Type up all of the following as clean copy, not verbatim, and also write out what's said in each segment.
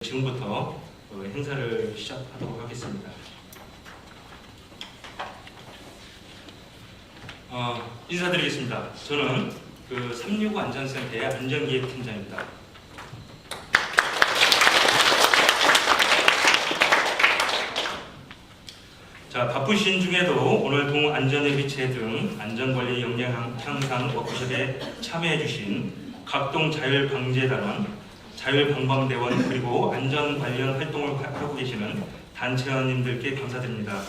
지금부터 행사를 시작하도록 하겠습니다. 인사드리겠습니다. 저는 365 안전센터의 안전기획팀장입니다. 자, 바쁘신 중에도 오늘 동안전예비체 등 안전관리 역량 향상 워크숍에 참여해주신 각동자율방재단원, 자율방범대원 그리고 안전 관련 활동을 하고 계시는 단체원님들께 감사드립니다.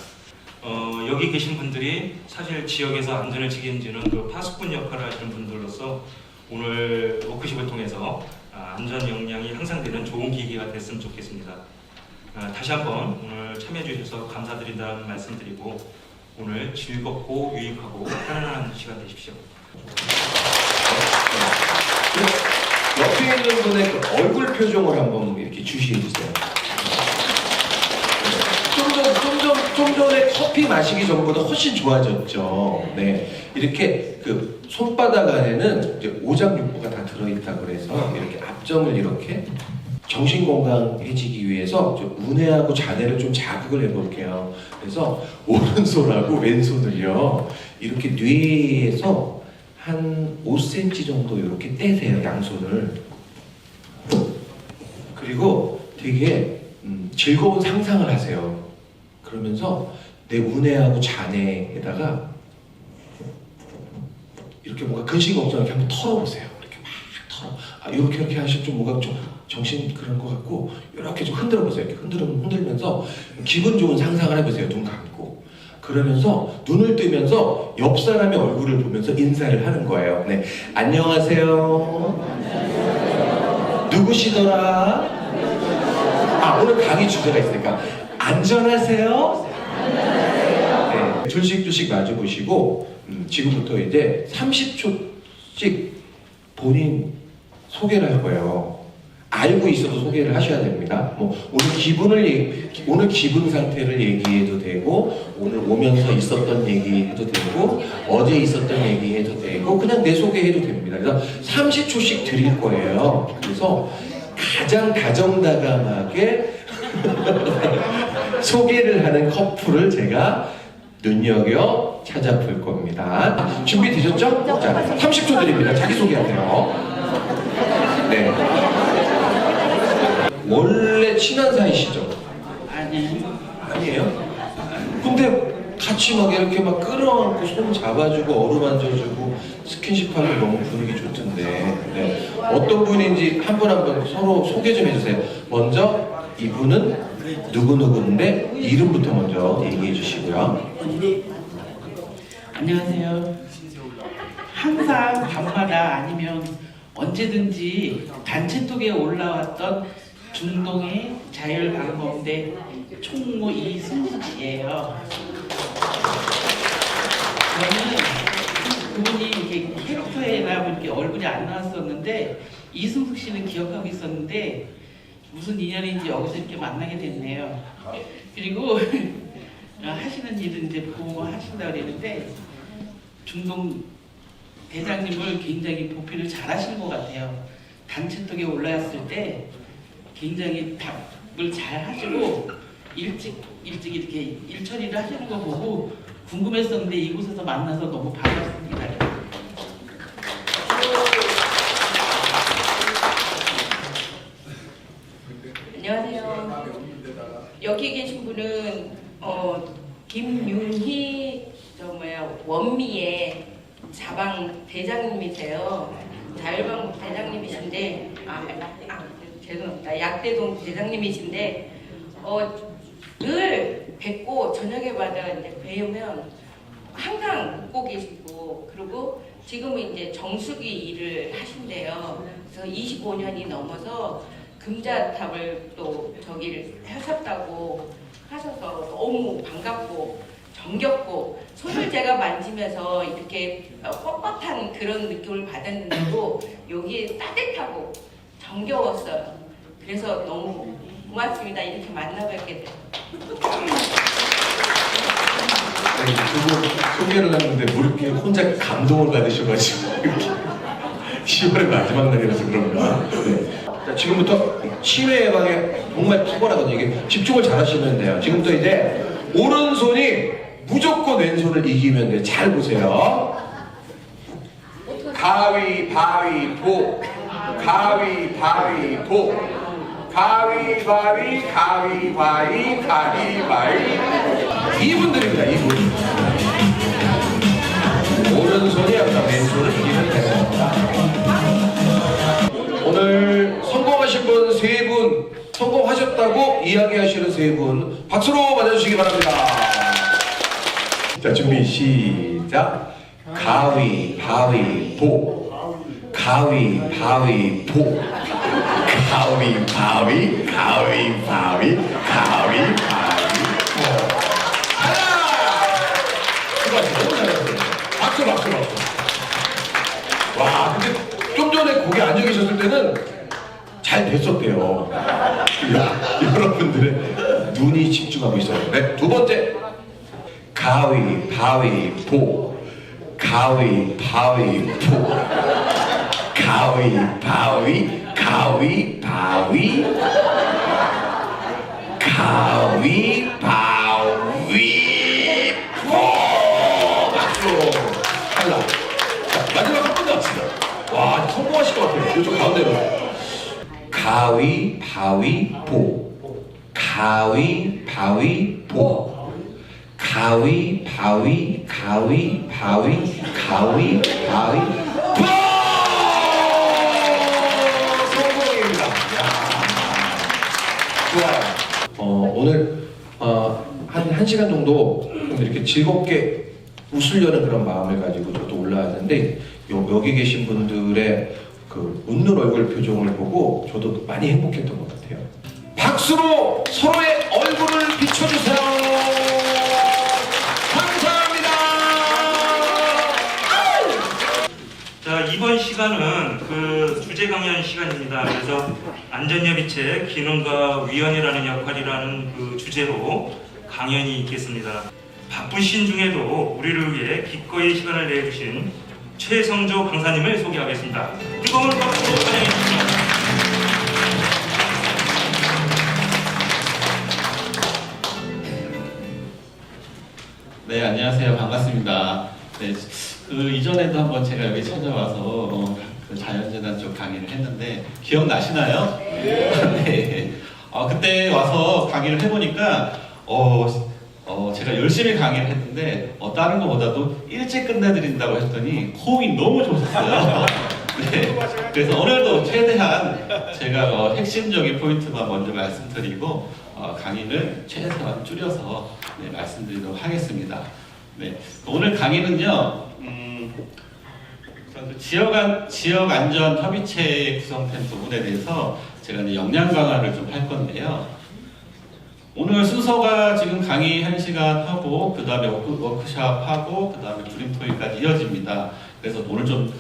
여기 계신 분들이 사실 지역에서 안전을 책임지는 파수꾼 역할을 하시는 분들로서 오늘 워크숍을 통해서 안전 역량이 향상되는 좋은 기회가 됐으면 좋겠습니다. 다시 한번 오늘 참여해 주셔서 감사드린다는 말씀드리고 오늘 즐겁고 유익하고 편안한 시간 되십시오. 옆에 있는 분의 얼굴 표정을 한번 이렇게 주시해 주세요. 좀 전에 커피 마시기 전보다 훨씬 좋아졌죠. 네, 이렇게 손바닥 안에는 이제 오장육부가 다 들어있다고 그래서 이렇게 앞점을 이렇게 정신 건강해지기 위해서 좀 우뇌하고 자뇌를 좀 자극을 해볼게요. 그래서 오른손하고 왼손을요 이렇게 뇌에서 한 5cm 정도 이렇게 떼세요, 양손을. 그리고 되게 즐거운 상상을 하세요. 그러면서 내 우뇌하고 자뇌에다가 이렇게 뭔가 근심걱정 이렇게 한번 털어보세요. 이렇게 막 털어. 이렇게 하시면 좀 뭔가 좀 정신 그런 것 같고 이렇게 좀 흔들어 보세요. 이렇게 흔들면서 기분 좋은 상상을 해보세요. 눈 감고. 그러면서 눈을 뜨면서 옆 사람의 얼굴을 보면서 인사를 하는 거예요. 네, 안녕하세요. 누구시더라? 오늘 강의 주제가 있으니까 안전하세요. 네, 둘씩 마주 보시고 지금부터 이제 30초씩 본인 소개를 할 거예요. 알고 있어도 소개를 하셔야 됩니다. 오늘 기분 상태를 얘기해도 되고, 오늘 오면서 있었던 얘기해도 되고, 어제 있었던 얘기해도 되고, 그냥 내 소개해도 됩니다. 그래서 30초씩 드릴 거예요. 그래서 가장 다정다감하게 소개를 하는 커플을 제가 눈여겨 찾아볼 겁니다. 준비되셨죠? 자, 30초 드립니다. 자기소개하세요. 네. 원래 친한 사이시죠? 아니에요? 근데 같이 막 이렇게 막 끌어안고 손 잡아주고 어루만져주고 스킨십하면 너무 분위기 좋던데. 네. 어떤 분인지 한 분 서로 소개 좀 해주세요. 먼저 이분은 누구누구인데 이름부터 먼저 얘기해 주시고요. 안녕하세요. 항상 밤마다 아니면 언제든지 단체톡에 올라왔던 중동의 자율방범대 총무 이승숙 씨예요. 저는 그분이 이렇게 캐릭터에나 이렇게 얼굴이 안 나왔었는데 이승숙 씨는 기억하고 있었는데 무슨 인연인지 여기서 이렇게 만나게 됐네요. 그리고 하시는 일은 이제 보고 하신다고 그랬는데 중동 대장님을 굉장히 보필을 잘 하신 것 같아요. 단체톡에 올라왔을 때 굉장히 답을 잘 하시고 일찍 이렇게 일 처리를 하시는 거 보고 궁금했었는데 이곳에서 만나서 너무 반갑습니다. 안녕하세요. 여기 계신 분은 김윤희 원미의 자방 대장님이세요. 자율방 대장님이신데 죄송합니다. 약대동 대장님이신데 늘 뵙고 저녁에마다 이제 뵈면 항상 웃고 계시고 그리고 지금은 이제 정수기 일을 하신대요. 그래서 25년이 넘어서 금자탑을 또 저기를 하셨다고 하셔서 너무 반갑고 정겹고 손을 제가 만지면서 이렇게 뻣뻣한 그런 느낌을 받았는데도 여기에 따뜻하고 정겨웠어요. 그래서 너무 고맙습니다. 이렇게 만나뵙게 돼요. 두분 소개를 하는데 뭐 이렇게 혼자 감동을 받으셔가지고 이렇게 10월의 마지막 날이라서 그런가. 네. 자, 지금부터 치매 예방에 정말 탁월하거든요. 이게 집중을 잘 하시면 돼요. 지금부터 이제 오른손이 무조건 왼손을 이기면 돼요. 잘 보세요. 가위바위보, 가위바위보, 가위바위, 가위바위, 가위바위. 이분들입니다. 이분. 오른손이 아까 왼손을 이기면 됩니다. 오늘 성공하신 분 세 분, 성공하셨다고 이야기하시는 세 분 박수로 맞아주시기 바랍니다. 자, 준비 시작. 가위바위보, 가위바위보, 가위바위, 가위바위, 가위바위보. 수고하셨어요. 너무 잘했어요. 박수, 박수, 박수. 와, 근데 좀 전에 거기 앉아 계셨을 때는 잘 됐었대요. 여러분들의 눈이 집중하고 있어요. 네, 두 번째. 가위바위보, 가위바위보, 가위바위, 가위바위, 가위바위보. 박수. 탈락. 자, 마지막 한 번 더 합시다. 와, 성공하실 것 같아요. 이쪽 가운데로. 가위바위보, 가위바위보, 가위바위, 가위바위, 가위바위보. 성공입니다. 좋아요. 오늘 한 시간 정도 좀 이렇게 즐겁게 웃으려는 그런 마음을 가지고 저도 올라왔는데 여기 계신 분들의 그 웃는 얼굴 표정을 보고 저도 많이 행복했던 것 같아요. 박수로 서로의 얼굴을 비춰주세요. 감사합니다. 자, 이번 시간은 그 주제 강연 시간입니다. 그래서 안전협의체 기능과 위원이라는 역할이라는 그 주제로 강연이 있겠습니다. 바쁘신 중에도 우리를 위해 기꺼이 시간을 내주신 최성조 강사님을 소개하겠습니다. 뜨거운 박수로 환영해 주십시오. 네, 안녕하세요. 반갑습니다. 네, 그 이전에도 한번 제가 여기 찾아와서 그 자연재단 쪽 강의를 했는데 기억나시나요? 네. 그때 와서 강의를 해보니까 제가 열심히 강의를 했는데 다른 것보다도 일찍 끝내드린다고 했더니 호응이 너무 좋았어요. 네. 그래서 오늘도 최대한 제가 핵심적인 포인트만 먼저 말씀드리고 강의를 최대한 줄여서 말씀드리도록 하겠습니다. 네. 오늘 강의는요, 지역 안전 협의체에 구성된 부분에 대해서 제가 이제 역량 강화를 좀 할 건데요. 오늘 순서가 지금 강의 1시간 하고 그 다음에 워크샵 하고 그 다음에 그림 토익까지 이어집니다. 그래서 오늘 좀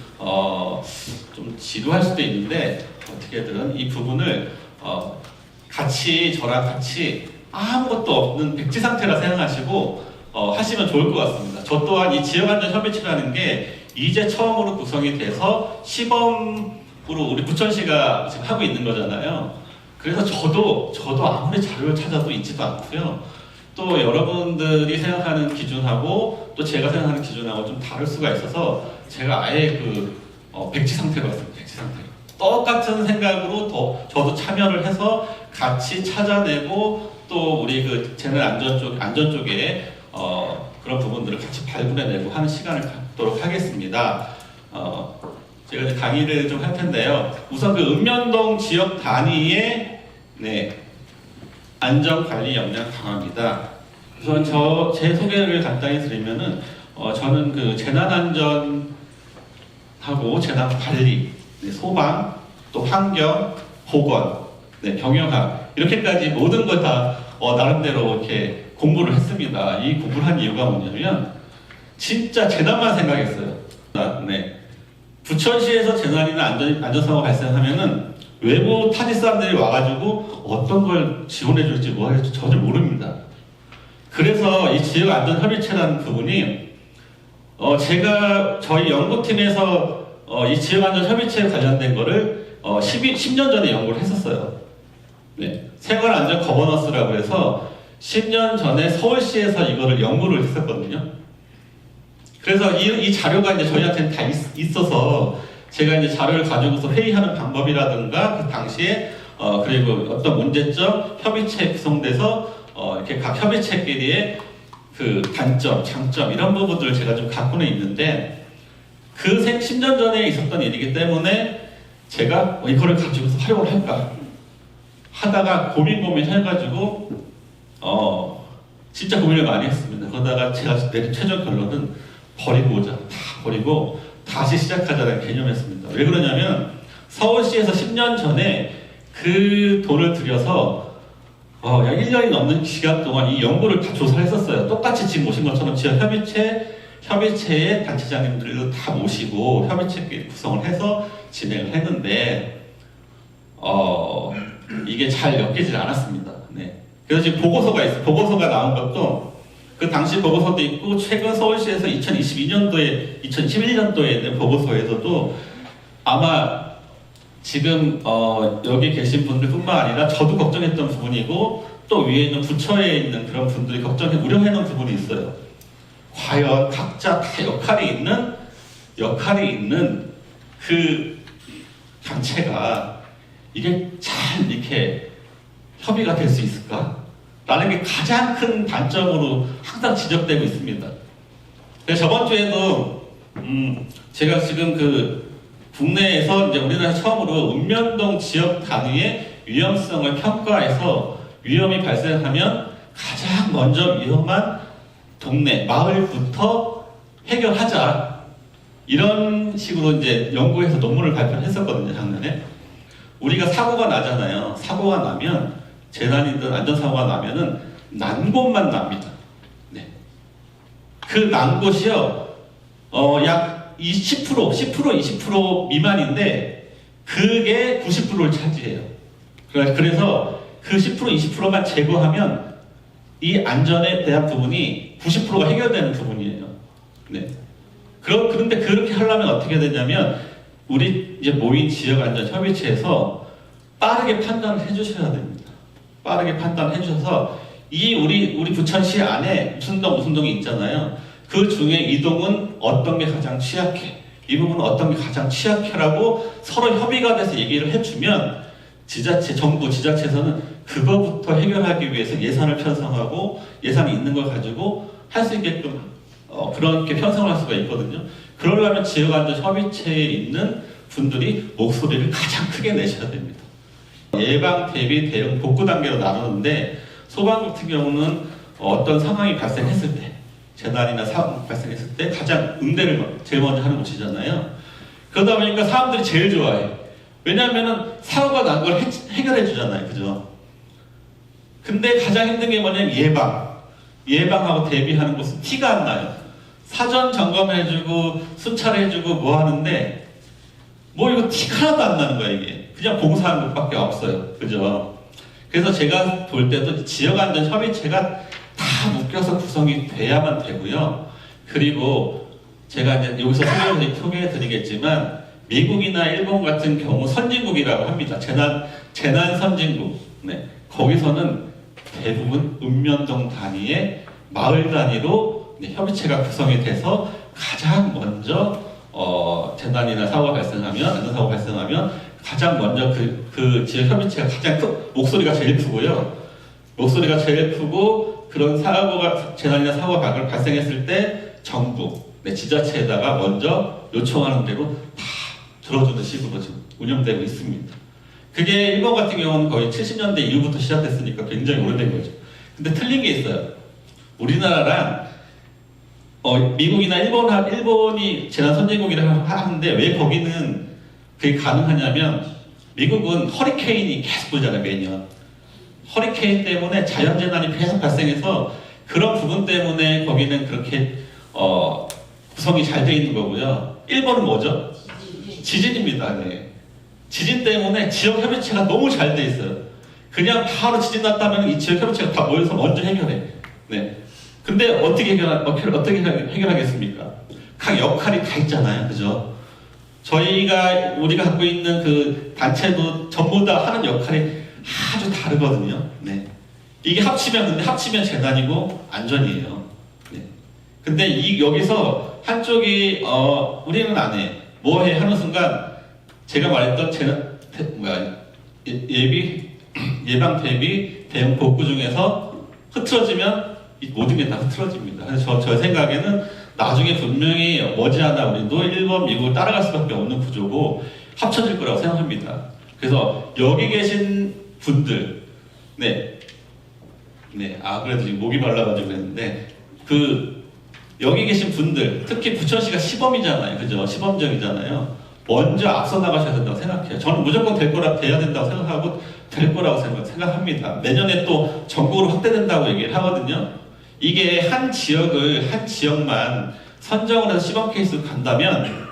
지루할 수도 있는데 어떻게든 이 부분을 같이 저랑 같이 아무것도 없는 백지 상태라 생각하시고 하시면 좋을 것 같습니다. 저 또한 이 지역안전협의체라는 게 이제 처음으로 구성이 돼서 시범으로 우리 부천시가 지금 하고 있는 거잖아요. 그래서 저도 아무리 자료를 찾아도 있지도 않고요. 또 여러분들이 생각하는 기준하고 또 제가 생각하는 기준하고 좀 다를 수가 있어서 제가 아예 백지 상태로 왔습니다. 백지 상태로. 똑같은 생각으로 저도 참여를 해서 같이 찾아내고 또 우리 그 재난 안전 쪽에 그런 부분들을 같이 발굴해내고 하는 시간을 갖도록 하겠습니다. 제가 이제 강의를 좀 할 텐데요. 우선 그 읍면동 지역 단위의 안전관리 역량 강화입니다. 우선 제 소개를 간단히 드리면은 저는 그 재난안전하고 재난관리, 소방, 또 환경, 보건, 경영학 이렇게까지 모든 걸 다 나름대로 이렇게 공부를 했습니다. 이 공부를 한 이유가 뭐냐면 진짜 재난만 생각했어요. 부천시에서 재난이나 안전사고가 발생하면은 외부 타지 사람들이 와가지고 어떤 걸 지원해 줄지 뭐 할지 전혀 모릅니다. 그래서 이 지역안전협의체라는 부분이 제가 저희 연구팀에서 이 지역안전협의체에 관련된 거를 10년 전에 연구를 했었어요. 네, 생활안전 거버넌스라고 해서 10년 전에 서울시에서 이거를 연구를 했었거든요. 그래서 이 자료가 이제 저희한테는 다 있어서 제가 이제 자료를 가지고서 회의하는 방법이라든가 그 당시에 그리고 어떤 문제점, 협의체 구성돼서 이렇게 각 협의체끼리의 그 단점, 장점 이런 부분들을 제가 좀 갖고는 있는데 그 10년 전에 있었던 일이기 때문에 제가 이거를 가지고서 활용을 할까 하다가 고민 해가지고 진짜 고민을 많이 했습니다. 그러다가 제가 내린 최종 결론은 버리고자 다 버리고 다시 시작하자는 개념이었습니다. 왜 그러냐면 서울시에서 10년 전에 그 돈을 들여서 약 1년이 넘는 시간 동안 이 연구를 다 조사를 했었어요. 똑같이 지금 오신 것처럼 지역 협의체의 단체장님들도 다 모시고 협의체 구성을 해서 진행을 했는데 이게 잘 엮이질 않았습니다. 네. 그래서 지금 보고서가 있어요. 보고서가 나온 것도 그 당시 보고서도 있고 최근 서울시에서 2022년도에 2011년도에 낸 보고서에서도 아마 지금 여기 계신 분들뿐만 아니라 저도 걱정했던 부분이고 또 위에 있는 부처에 있는 그런 분들이 우려해놓은 부분이 있어요. 과연 각자 다 역할이 있는 그 단체가 이게 잘 이렇게 협의가 될 수 있을까? 라는 게 가장 큰 단점으로 항상 지적되고 있습니다. 그래서 저번 주에도 제가 지금 그 국내에서 이제 우리나라 처음으로 읍면동 지역 단위의 위험성을 평가해서 위험이 발생하면 가장 먼저 위험한 동네, 마을부터 해결하자. 이런 식으로 이제 연구해서 논문을 발표했었거든요, 작년에. 우리가 사고가 나잖아요. 사고가 나면 재난이든 안전사고가 나면은 난 곳만 납니다. 네. 그 난 곳이요, 약 10%, 20% 미만인데 그게 90%를 차지해요. 그래서 그 10%, 20%만 제거하면 이 안전에 대한 부분이 90%가 해결되는 부분이에요. 네. 그런데 그렇게 하려면 어떻게 되냐면 우리 이제 모인 지역안전협의체에서 빠르게 판단을 해주셔야 됩니다. 빠르게 판단해 주셔서 우리 부천시 안에 무슨 동이 있잖아요. 그 중에 이 동은 어떤 게 가장 취약해, 이 부분은 어떤 게 가장 취약해라고 서로 협의가 돼서 얘기를 해주면 정부 지자체에서는 그거부터 해결하기 위해서 예산을 편성하고 예산이 있는 걸 가지고 할 수 있게끔 그렇게 편성을 할 수가 있거든요. 그러려면 지역안전협의체에 있는 분들이 목소리를 가장 크게 내셔야 됩니다. 예방, 대비, 대응, 복구 단계로 나누는데 소방 같은 경우는 어떤 상황이 발생했을 때, 재난이나 사고가 발생했을 때 가장 응대를 제일 먼저 하는 곳이잖아요. 그러다 보니까 사람들이 제일 좋아해. 왜냐하면 사고가 난 걸 해결해 주잖아요. 그죠? 근데 가장 힘든 게 뭐냐면 예방하고 대비하는 곳은 티가 안 나요. 사전 점검해주고 순찰해주고 뭐 하는데 이거 티가 하나도 안 나는 거야. 이게 그냥 봉사하는 것밖에 없어요. 그죠? 그래서 제가 볼 때도 지역안전협의체가 다 묶여서 구성이 돼야만 되고요. 그리고 제가 이제 여기서 소개해드리겠지만 미국이나 일본 같은 경우 선진국이라고 합니다. 재난 선진국. 네. 거기서는 대부분 읍면동 단위의 마을 단위로 협의체가 구성이 돼서 가장 먼저 재난이나 사고가 발생하면, 안전사고가 발생하면 가장 먼저 그 지역 협의체가 가장 목소리가 제일 크고요. 목소리가 제일 크고 그런 재난이나 사고가 발생했을 때 정부, 지자체에다가 먼저 요청하는 대로 다 들어주는 식으로 지금 운영되고 있습니다. 그게 일본 같은 경우는 거의 70년대 이후부터 시작됐으니까 굉장히 오래된 거죠. 근데 틀린 게 있어요. 우리나라랑 미국이나 일본이 재난 선진국이라고 하는데 왜 거기는 그게 가능하냐면 미국은 허리케인이 계속 불잖아요, 매년. 허리케인 때문에 자연재난이 계속 발생해서 그런 부분 때문에 거기는 그렇게 구성이 잘 돼 있는 거고요. 일본은 뭐죠? 지진입니다. 네. 지진 때문에 지역협의체가 너무 잘 돼 있어요. 그냥 바로 지진 났다면 이 지역협의체가 다 모여서 먼저 해결해. 네. 근데 어떻게 해결하겠습니까? 각 역할이 다 있잖아요. 그죠? 우리가 갖고 있는 그 단체도 전부 다 하는 역할이 아주 다르거든요. 네. 이게 근데 합치면 재난이고 안전이에요. 네. 근데 여기서 한쪽이 우리는 안 해. 뭐 해? 하는 순간 제가 말했던 예방 대비 대응 복구 중에서 흐트러지면 이 모든 게 다 흐트러집니다. 그래서 저 생각에는 나중에 분명히 머지않아 우리도 일본, 미국을 따라갈 수밖에 없는 구조고 합쳐질 거라고 생각합니다. 그래서 여기 계신 분들, 그래도 지금 목이 말라가지고 그랬는데, 여기 계신 분들, 특히 부천시가 시범이잖아요. 그죠? 시범적이잖아요. 먼저 앞서 나가셔야 된다고 생각해요. 저는 무조건 돼야 된다고 생각하고, 될 거라고 생각합니다. 내년에 또 전국으로 확대된다고 얘기를 하거든요. 이게 한 지역만 선정을 해서 시범 케이스로 간다면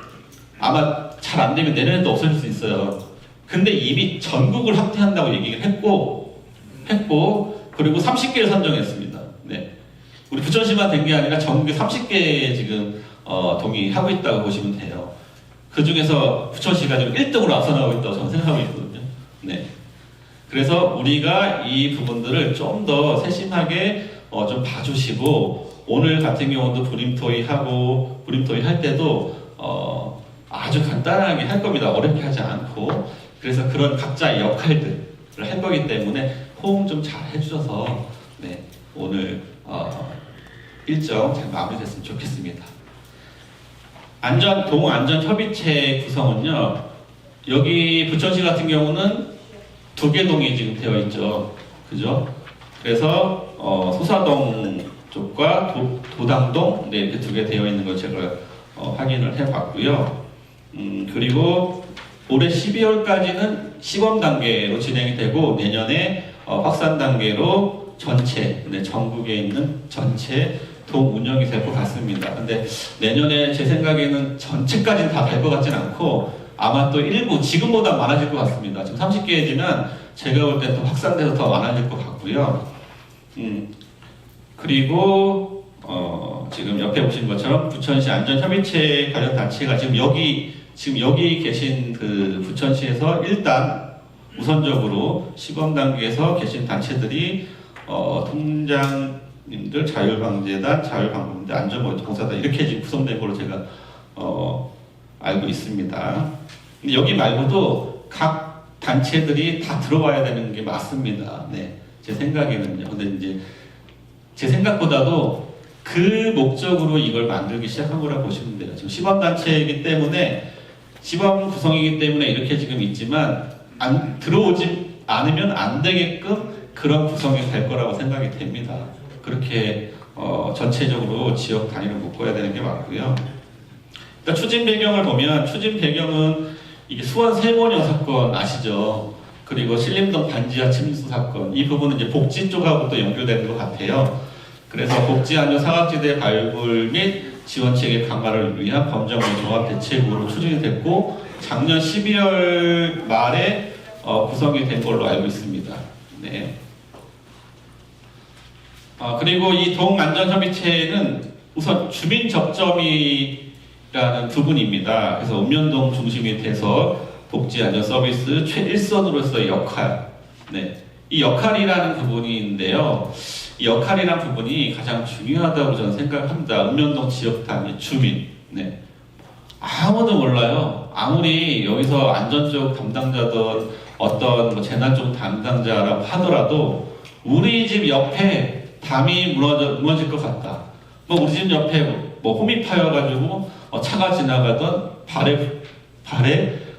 아마 잘 안 되면 내년에도 없어질 수 있어요. 근데 이미 전국을 확대한다고 얘기를 했고 그리고 30개를 선정했습니다. 네. 우리 부천시만 된 게 아니라 전국에 30개 지금 동의하고 있다고 보시면 돼요. 그 중에서 부천시가 지금 1등으로 앞서 나가고 있다고 저는 생각하고 있거든요. 네. 그래서 우리가 이 부분들을 좀 더 세심하게 좀 봐주시고, 오늘 같은 경우도 브림토이 할 때도 아주 간단하게 할 겁니다. 어렵게 하지 않고. 그래서 그런 각자의 역할들을 할 거기 때문에 호응 좀 잘 해주셔서 오늘 일정 잘 마무리됐으면 좋겠습니다. 동안전협의체 구성은요, 여기 부천시 같은 경우는 2개 동이 지금 되어 있죠. 그죠? 그래서 소사동 쪽과 도당동 이렇게 2개 되어 있는 걸 제가 확인을 해봤고요. 그리고 올해 12월까지는 시범 단계로 진행이 되고, 내년에 확산 단계로 전국에 있는 전체 동 운영이 될 것 같습니다. 근데 내년에 제 생각에는 전체까지는 다 될 것 같진 않고, 아마 또 일부 지금보다 많아질 것 같습니다. 지금 30개지만 제가 볼 때 또 확산돼서 더 많아질 것 같고요. 그리고 지금 옆에 보신 것처럼 부천시 안전협의체 관련 단체가 지금 여기 계신 그 부천시에서 일단 우선적으로 시범 단계에서 계신 단체들이 통장님들, 자율방재단, 자율방범대, 안전봉사단 이렇게 지금 구성된 걸로 제가 알고 있습니다. 근데 여기 말고도 각 단체들이 다 들어와야 되는 게 맞습니다. 네, 제 생각에는요. 근데 이제 제 생각보다도 그 목적으로 이걸 만들기 시작한 거라 보시면 돼요. 지금 시범 단체이기 때문에, 시범 구성이기 때문에 이렇게 지금 있지만 들어오지 않으면 안 되게끔 그런 구성이 될 거라고 생각이 됩니다. 그렇게 전체적으로 지역 단위로 묶어야 되는 게 맞고요. 일단 추진 배경을 보면, 추진 배경은 이게 수원 세모녀 사건 아시죠? 그리고 신림동 반지하 침수 사건, 이 부분은 이제 복지 쪽하고 또 연결되는 것 같아요. 그래서 복지 안전 사각지대 발굴 및 지원 체계 강화를 위한 범정부 종합 대책으로 추진이 됐고, 작년 12월 말에 구성이 된 걸로 알고 있습니다. 네. 그리고 이 동안전협의체는 우선 주민 접점이라는 부분입니다. 그래서 읍면동 중심이 돼서 복지 안전 서비스 최일선으로서의 역할, 이 역할이라는 부분인데요. 이 역할이라는 부분이 가장 중요하다고 저는 생각합니다. 읍면동 지역 단위 주민, 아무도 몰라요. 아무리 여기서 안전 쪽 담당자든 어떤 뭐 재난 쪽 담당자라고 하더라도 우리 집 옆에 담이 무너질 것 같다. 뭐 우리 집 옆에 뭐 홈이 파여가지고 차가 지나가던 발에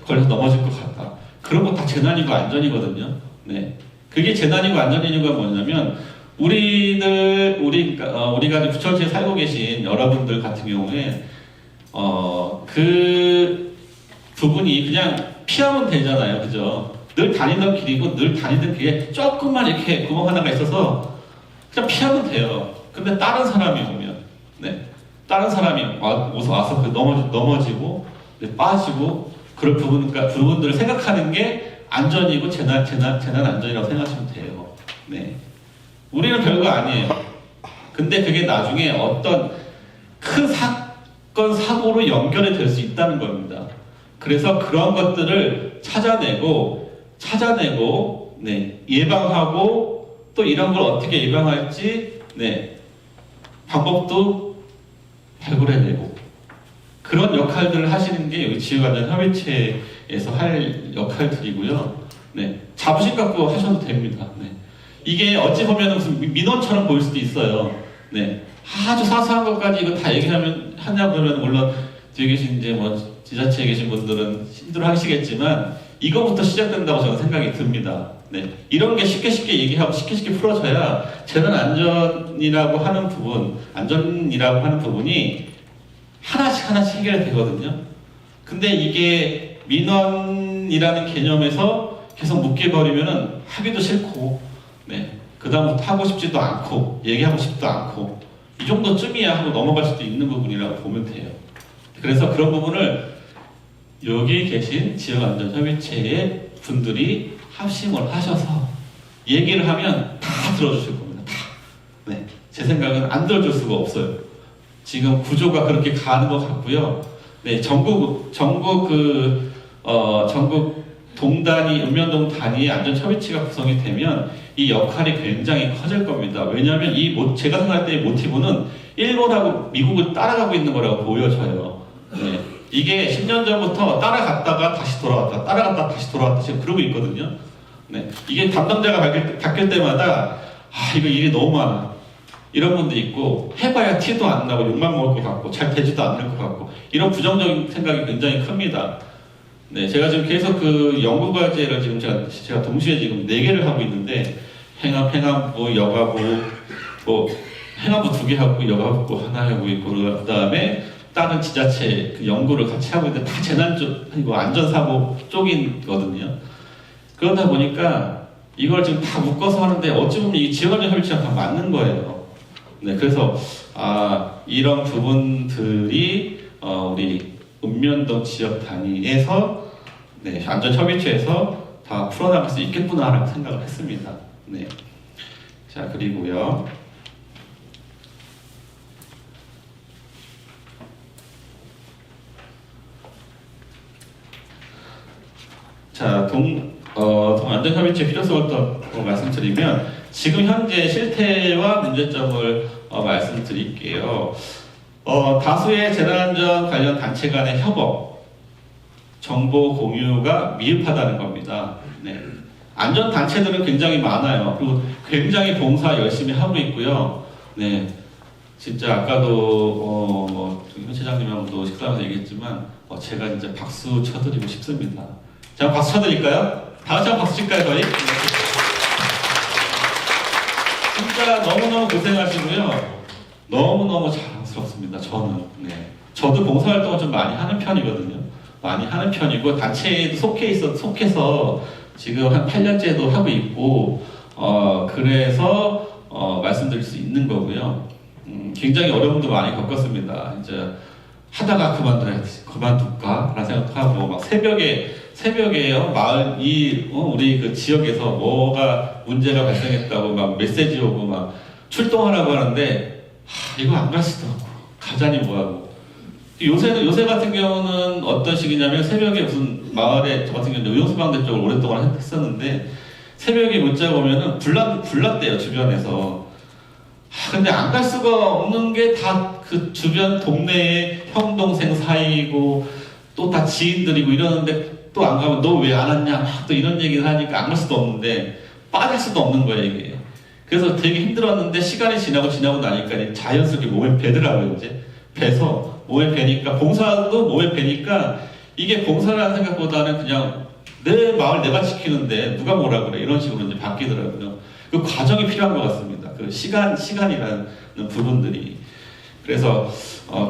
걸려서 넘어질 것 같다. 그런 거 다 재난이고 안전이거든요. 그게 재난이고 안전이고 뭐냐면 우리가 부천시에 살고 계신 여러분들 같은 경우에 그 부분이 그냥 피하면 되잖아요. 그죠? 늘 다니던 길이고 늘 다니던 길에 조금만 이렇게 구멍 하나가 있어서 그냥 피하면 돼요. 근데 다른 사람이 오면, 다른 사람이 와서 넘어지고 빠지고 그런 부분들을 생각하는 게 안전이고 재난 안전이라고 생각하시면 돼요. 우리는 별거 아니에요. 근데 그게 나중에 어떤 큰 사고로 연결이 될 수 있다는 겁니다. 그래서 그런 것들을 찾아내고 네, 예방하고 또 이런 걸 어떻게 예방할지 네, 방법도 발굴해내고 그런 역할들을 하시는 게 여기 지역안전협의체에서 할 역할들이고요. 네, 자부심 갖고 하셔도 됩니다. 네. 이게 어찌 보면 무슨 민원처럼 보일 수도 있어요. 네, 아주 사소한 것까지 이거 다 하냐 그러면 물론 뒤에 계신 이제 뭐 지자체에 계신 분들은 힘들어하시겠지만 이거부터 시작된다고 저는 생각이 듭니다. 네, 이런 게 쉽게 얘기하고 쉽게 풀어져야 재난 안전이라고 하는 부분이 하나씩 해결되거든요. 근데 이게 민원이라는 개념에서 계속 묶여버리면은 하기도 싫고, 네, 그다음부터 하고 싶지도 않고, 얘기하고 싶지도 않고, 이 정도쯤이야 하고 넘어갈 수도 있는 부분이라고 보면 돼요. 그래서 그런 부분을 여기 계신 지역안전협의체의 분들이 합심을 하셔서 얘기를 하면 다 들어주실 겁니다. 다. 네, 제 생각은 안 들어줄 수가 없어요. 지금 구조가 그렇게 가는 것 같고요. 네, 전국 동단위, 읍면동 단위의 안전협의체가 구성이 되면 이 역할이 굉장히 커질 겁니다. 왜냐하면 제가 생각할 때 이 모티브는 일본하고 미국을 따라가고 있는 거라고 보여져요. 네, 이게 10년 전부터 따라갔다가 다시 돌아왔다 지금 그러고 있거든요. 네, 이게 담당자가 바뀔 때마다 이거 일이 너무 많아. 이런 분도 있고 해봐야 티도 안 나고 욕만 먹을 것 같고 잘 되지도 않을 것 같고 이런 부정적인 생각이 굉장히 큽니다. 네, 제가 지금 계속 그 연구 과제를 지금 제가 동시에 지금 4개를 하고 있는데 행안부, 여가부, 행안부 2개 하고 여가부 하나 하고 있고 그 다음에 다른 지자체 그 연구를 같이 하고 있는데 다 재난 쪽, 안전사고 쪽이거든요. 그러다 보니까 이걸 지금 다 묶어서 하는데 어찌 보면 이 지역안전협의체랑 다 맞는 거예요. 네, 그래서 이런 부분들이 우리 읍면동 지역 단위에서 네, 안전협의체에서 다 풀어나갈 수 있겠구나라고 생각을 했습니다. 네, 자 그리고요. 자, 동안전협의체 필요성을 또 말씀드리면 지금 현재 실태와 문제점을 말씀드릴게요. 다수의 재난안전 관련 단체 간의 협업, 정보 공유가 미흡하다는 겁니다. 네. 안전단체들은 굉장히 많아요. 그리고 굉장히 봉사 열심히 하고 있고요. 네. 진짜 아까도 현 차장님하고도 식사하면서 얘기했지만 제가 진짜 박수 쳐드리고 싶습니다. 제가 박수 쳐드릴까요? 다 같이 한번 박수 칠까요, 저희? 진짜 너무너무 고생하시고요. 너무너무 자랑스럽습니다, 저는. 네. 저도 봉사활동을 좀 많이 하는 편이거든요. 많이 하는 편이고, 단체에도 속해서 지금 한 8년째도 하고 있고, 그래서 말씀드릴 수 있는 거고요. 굉장히 어려움도 많이 겪었습니다. 이제 하다가 그만둘까? 라는 생각도 하고, 막 새벽에요, 우리 그 지역에서 뭐가 문제가 발생했다고 막 메시지 오고 막 출동하라고 하는데, 이거 안 갈 수도 없고, 가자니 뭐하고. 요새 같은 경우는 어떤 식이냐면 새벽에 무슨 마을에, 저 같은 경우는 의용소방대 쪽을 오랫동안 했었는데, 새벽에 문자가 오면은 불났대요, 주변에서. 근데 안 갈 수가 없는 게 다 그 주변 동네의 형, 동생 사이고, 또 다 지인들이고 이러는데, 또 안 가면 너 왜 안 왔냐? 막 또 이런 얘기를 하니까 안 갈 수도 없는데, 빠질 수도 없는 거예요, 이게. 그래서 되게 힘들었는데, 시간이 지나고 나니까 자연스럽게 몸에 배더라고요, 이제. 배서 몸에 배니까, 봉사도 몸에 배니까, 이게 봉사라는 생각보다는 그냥 내 마을 내가 지키는데 누가 뭐라 그래 이런 식으로 이제 바뀌더라고요. 그 과정이 필요한 것 같습니다. 그 시간이라는 부분들이. 그래서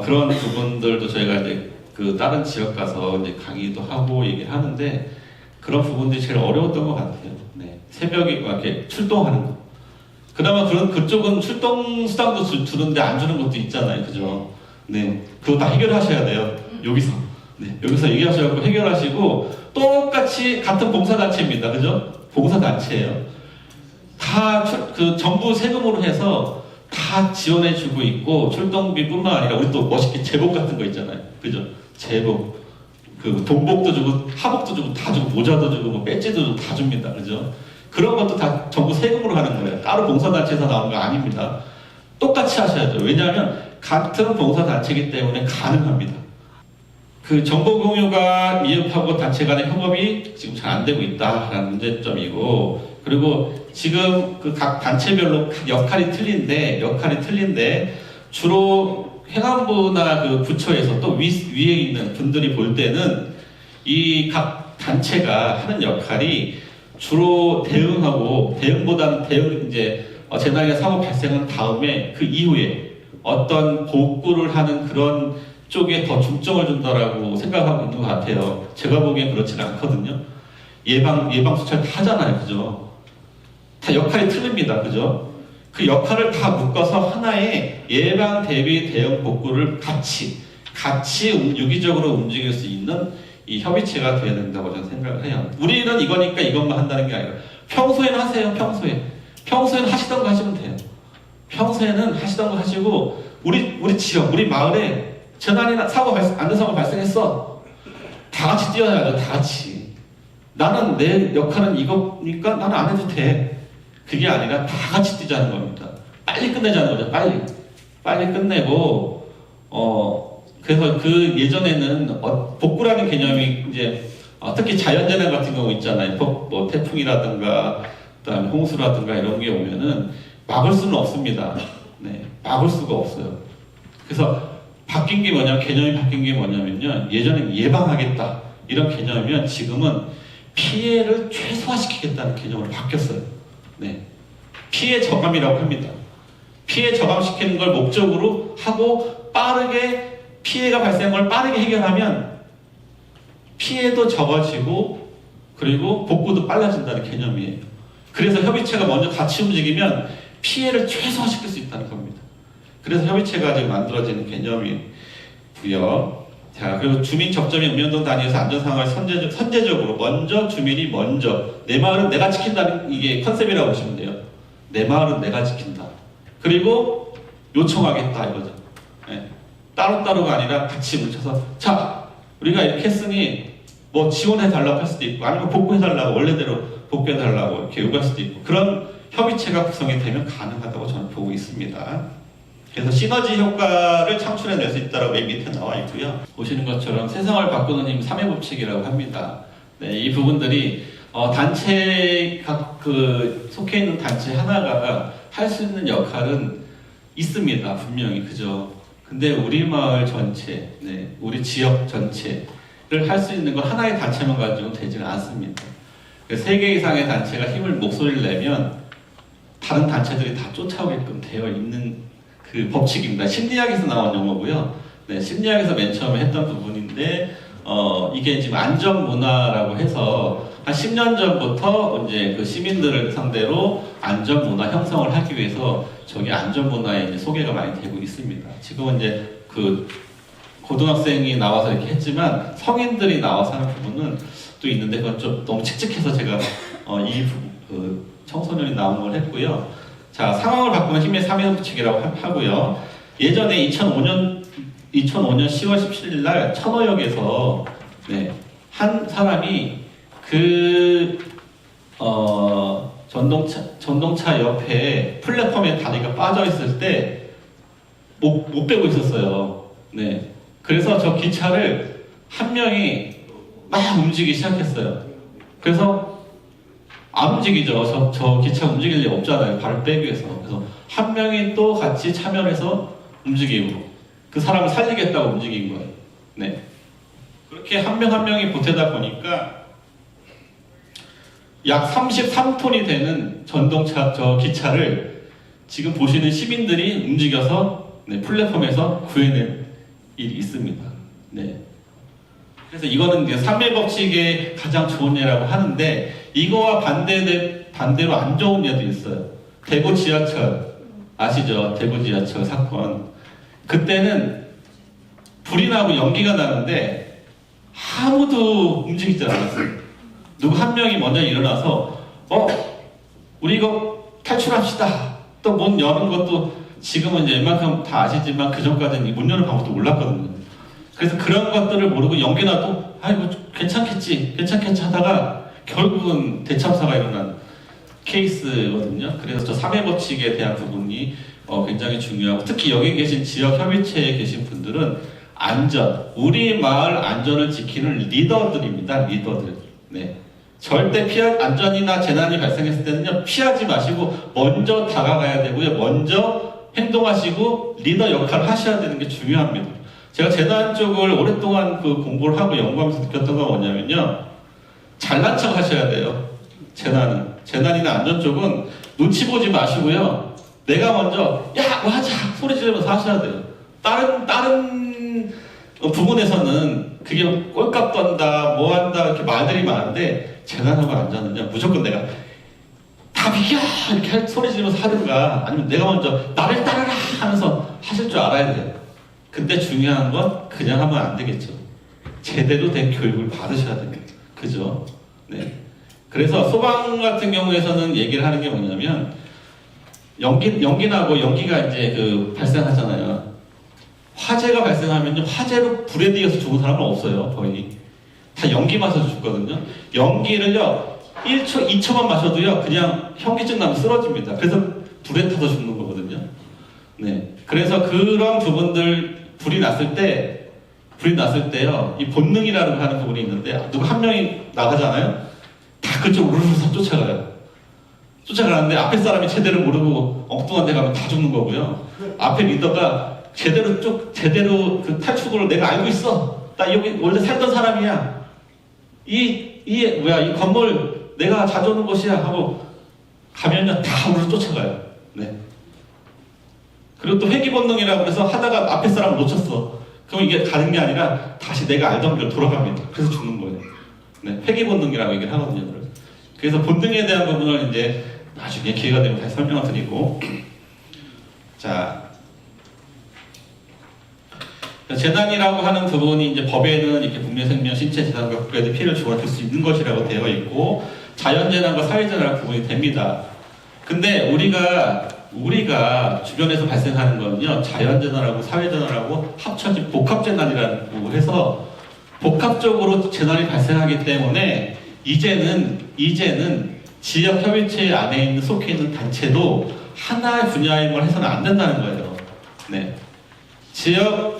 그런 부분들도 저희가 이제 그 다른 지역 가서 이제 강의도 하고 얘기를 하는데 그런 부분들이 제일 어려웠던 것 같아요. 네. 새벽에 이렇게 출동하는 거. 그나마 그쪽은 출동 수당도 주는데 안 주는 것도 있잖아요, 그죠? 네, 그거 다 해결하셔야 돼요. 여기서. 네, 여기서 얘기하셔서 해결하시고 똑같이 같은 봉사단체입니다. 그죠? 봉사단체예요. 다 그 정부 세금으로 해서 다 지원해주고 있고 출동비뿐만 아니라 우리 또 멋있게 제복 같은 거 있잖아요. 그죠? 제복. 그 동복도 주고 하복도 주고 다 주고 모자도 주고 뭐 배지도 주고 다 줍니다. 그죠? 그런 것도 다 전부 세금으로 하는 거예요. 따로 봉사단체에서 나온 거 아닙니다. 똑같이 하셔야죠. 왜냐하면 같은 봉사단체이기 때문에 가능합니다. 그 정보 공유가 미흡하고 단체 간의 협업이 지금 잘 안 되고 있다라는 문제점이고, 그리고 지금 그 각 단체별로 역할이 틀린데 주로 행안부나 그 부처에서 또 위에 있는 분들이 볼 때는 이 각 단체가 하는 역할이 주로 대응보다는 이제 재난이나 사고 발생한 다음에 그 이후에 어떤 복구를 하는 그런 쪽에 더 중점을 준다라고 생각하고 있는 것 같아요. 제가 보기엔 그렇지는 않거든요. 예방 수찰 다 하잖아요, 그죠? 다 역할이 틀립니다, 그죠? 그 역할을 다 묶어서 하나의 예방, 대비, 대응, 복구를 같이 유기적으로 움직일 수 있는 이 협의체가 돼야 된다고 저는 생각을 해요. 우리는 이거니까 이것만 한다는 게 아니라 평소에는 하세요. 평소에는 하시던 거 하시면 돼요. 평소에는 하시던 거 하시고 우리 지역, 우리 마을에 재난이나 안전사고 발생했어. 다 같이 뛰어야죠. 다 같이. 나는 내 역할은 이거니까 나는 안 해도 돼. 그게 아니라 다 같이 뛰자는 겁니다. 빨리 끝내자는 거죠. 빨리 끝내고 그래서 그 예전에는 복구라는 개념이 이제 특히 자연재난 같은 경우 있잖아요. 뭐 태풍이라든가 그다음에 홍수라든가 이런 게 오면은 막을 수는 없습니다. 네, 막을 수가 없어요. 그래서 개념이 바뀐 게 뭐냐면요. 예전엔 예방하겠다 이런 개념이면 지금은 피해를 최소화시키겠다는 개념으로 바뀌었어요. 네, 피해 저감이라고 합니다. 피해 저감시키는 걸 목적으로 하고 빠르게 피해가 발생한 걸 빠르게 해결하면 피해도 적어지고 그리고 복구도 빨라진다는 개념이에요. 그래서 협의체가 먼저 같이 움직이면 피해를 최소화시킬 수 있다는 겁니다. 그래서 협의체가 지금 만들어지는 개념이고요. 자, 그리고 주민 접점이 읍면동 단위에서 안전 상황을 선제적으로 주민이 내 마을은 내가 지킨다는 이게 컨셉이라고 보시면 돼요. 내 마을은 내가 지킨다. 그리고 요청하겠다 이거죠. 네. 따로따로가 아니라 같이 뭉쳐서 자, 우리가 이렇게 했으니 뭐 지원해달라고 할 수도 있고 아니면 복구해달라고 원래대로 복구해달라고 이렇게 요구할 수도 있고 그런 협의체가 구성이 되면 가능하다고 저는 보고 있습니다. 그래서 시너지 효과를 창출해낼 수 있다고 맨 밑에 나와 있고요. 보시는 것처럼 세상을 바꾸는 힘 3회 법칙이라고 합니다. 네, 이 부분들이 단체 속해 있는 단체 하나가 할 수 있는 역할은 있습니다. 분명히 그죠. 근데 우리 마을 전체, 우리 지역 전체를 할 수 있는 건 하나의 단체만 가지고는 되지는 않습니다. 3개 이상의 단체가 목소리를 내면 다른 단체들이 다 쫓아오게끔 되어 있는 그 법칙입니다. 심리학에서 나온 용어고요. 네, 심리학에서 맨 처음에 했던 부분인데 이게 지금 안전문화라고 해서 한 10년 전부터 이제 그 시민들을 상대로 안전문화 형성을 하기 위해서 저기 안전문화에 이제 소개가 많이 되고 있습니다. 지금은 이제 그 고등학생이 나와서 이렇게 했지만 성인들이 나와서 하는 부분은 또 있는데 그건 좀 너무 칙칙해서 제가 청소년이 나온 걸 했고요. 자, 상황을 바꾸는 힘의 3회 법칙이라고 하고요. 예전에 2005년 10월 17일 날 천호역에서 한 사람이 전동차 옆에 플랫폼에 다리가 빠져 있을 때 못 빼고 있었어요. 네. 그래서 저 기차를 한 명이 막 움직이기 시작했어요. 그래서 안 움직이죠. 저 기차 움직일 리 없잖아요. 발을 빼기 위해서. 그래서 한 명이 또 같이 참여해서 움직이고 그 사람을 살리겠다고 움직인 거예요. 네. 그렇게 한 명 한 명이 보태다 보니까 약 33톤이 되는 저 기차를 지금 보시는 시민들이 움직여서 플랫폼에서 구해낸 일이 있습니다. 네. 그래서 이거는 이제 3회 법칙의 가장 좋은 예라고 하는데 이거와 반대로 안 좋은 예도 있어요. 대구 지하철 아시죠? 대구 지하철 사건. 그때는 불이 나고 연기가 나는데 아무도 움직이지 않았어요. 누구 한 명이 먼저 일어나서 우리 이거 탈출합시다. 또 문 여는 것도 지금은 이제 웬만큼 다 아시지만 그 전까지는 문 여는 방법도 몰랐거든요. 그래서 그런 것들을 모르고 연기 나도 아이고 괜찮겠지 하다가 결국은 대참사가 일어난 케이스거든요. 그래서 저 3회 법칙에 대한 부분이 굉장히 중요하고, 특히 여기 계신 지역 협의체에 계신 분들은 안전, 우리 마을 안전을 지키는 리더들입니다. 리더들. 네. 절대 안전이나 재난이 발생했을 때는요, 피하지 마시고 먼저 다가가야 되고요. 먼저 행동하시고 리더 역할을 하셔야 되는 게 중요합니다. 제가 재난 쪽을 오랫동안 그 공부를 하고 연구하면서 느꼈던 건 뭐냐면요, 잘난 척 하셔야 돼요. 재난이나 안전 쪽은 눈치 보지 마시고요, 내가 먼저 야 뭐 하자 소리 지르면서 하셔야 돼요. 다른 부분에서는 그게 꼴값 떤다 뭐 한다 이렇게 말들이 많은데, 재난하고 안전은요 무조건 내가 다 비켜 이렇게 소리 지르면서 하든가, 아니면 내가 먼저 나를 따르라 하면서 하실 줄 알아야 돼요. 근데 중요한 건 그냥 하면 안 되겠죠. 제대로 된 교육을 받으셔야 됩니다. 그죠? 네. 그래서 소방 같은 경우에서는 얘기를 하는 게 뭐냐면, 연기가 이제 발생하잖아요. 화재가 발생하면요, 화재로 불에 뒤에서 죽은 사람은 없어요. 거의 다 연기 마셔서 죽거든요. 연기를요 1초, 2초만 마셔도요 그냥 현기증 나면 쓰러집니다. 그래서 불에 타서 죽는 거거든요. 네. 그래서 그런 부분들, 불이 났을 때요, 이 본능이라는 하는 부분이 있는데, 누가 한 명이 나가잖아요. 다 그쪽으로 우르르 쫓아가는데 앞에 사람이 제대로 모르고 엉뚱한 데 가면 다 죽는 거고요. 앞에 리더가 제대로 그 탈출구를 내가 알고 있어. 나 여기 원래 살던 사람이야. 이 건물 내가 자주 오는 곳이야 하고 가면요 다 우르르 쫓아가요. 네. 그리고 또 회귀 본능이라고 해서 하다가 앞에 사람을 놓쳤어. 그럼 이게 가는 게 아니라 다시 내가 알던 길로 돌아갑니다. 그래서 죽는 거예요. 네. 회귀 본능이라고 얘기를 하거든요. 그래서 본능에 대한 부분을 이제 나중에 기회가 되면 다시 설명을 드리고, 자, 재난이라고 하는 부분이 이제 법에는 이렇게 국민생명, 신체, 재산과 국가에 피해를 주관할 수 있는 것이라고 되어 있고, 자연재난과 사회재난이라고 구분이 됩니다. 근데 우리가 주변에서 발생하는 거는요, 자연재난하고 사회재난하고 합쳐진 복합재난이라고 해서 복합적으로 재난이 발생하기 때문에 이제는 지역협의체 안에 속해 있는 단체도 하나의 분야임을 해서는 안 된다는 거예요. 네. 지역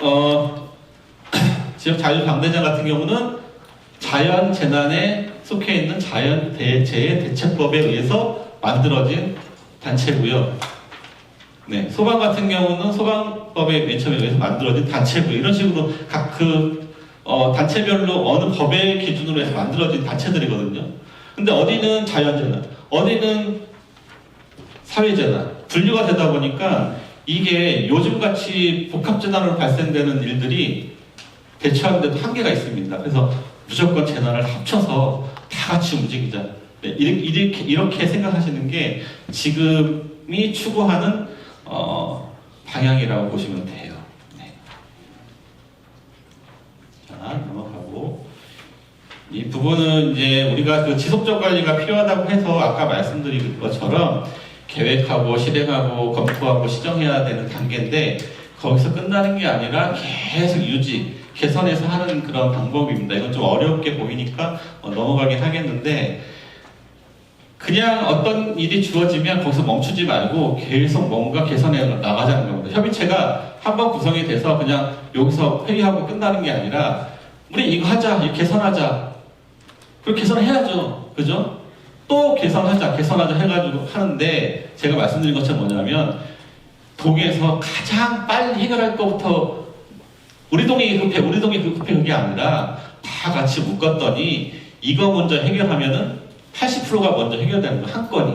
자유방대장 같은 경우는 자연재난에 속해 있는 자연재해대책법에 의해서 만들어진 단체고요. 네. 소방 같은 경우는 소방법에 맨 처음에 의해서 만들어진 단체고요. 이런 식으로 각 단체별로 어느 법의 기준으로 해서 만들어진 단체들이거든요. 근데 어디는 자연재난, 어디는 사회재난, 분류가 되다 보니까 이게 요즘같이 복합재난으로 발생되는 일들이 대처하는 데도 한계가 있습니다. 그래서 무조건 재난을 합쳐서 다 같이 움직이자. 네, 이렇게 생각하시는 게 지금이 추구하는 방향이라고 보시면 돼요. 네. 자, 넘어가고. 이 부분은 이제 우리가 그 지속적 관리가 필요하다고 해서 아까 말씀드린 것처럼 계획하고 실행하고 검토하고 시정해야 되는 단계인데, 거기서 끝나는 게 아니라 계속 개선해서 하는 그런 방법입니다. 이건 좀 어렵게 보이니까 넘어가긴 하겠는데, 그냥 어떤 일이 주어지면 거기서 멈추지 말고 계속 뭔가 개선해 나가자는 겁니다. 협의체가 한번 구성이 돼서 그냥 여기서 회의하고 끝나는 게 아니라, 우리 이거 하자, 이거 개선하자. 그리고 개선해야죠. 그죠? 또 개선하자 해가지고 하는데, 제가 말씀드린 것처럼 뭐냐면, 동에서 가장 빨리 해결할 것부터 우리 동이 급해 그게 아니라 다 같이 묶었더니 이거 먼저 해결하면은 80%가 먼저 해결되는 거, 한 건이.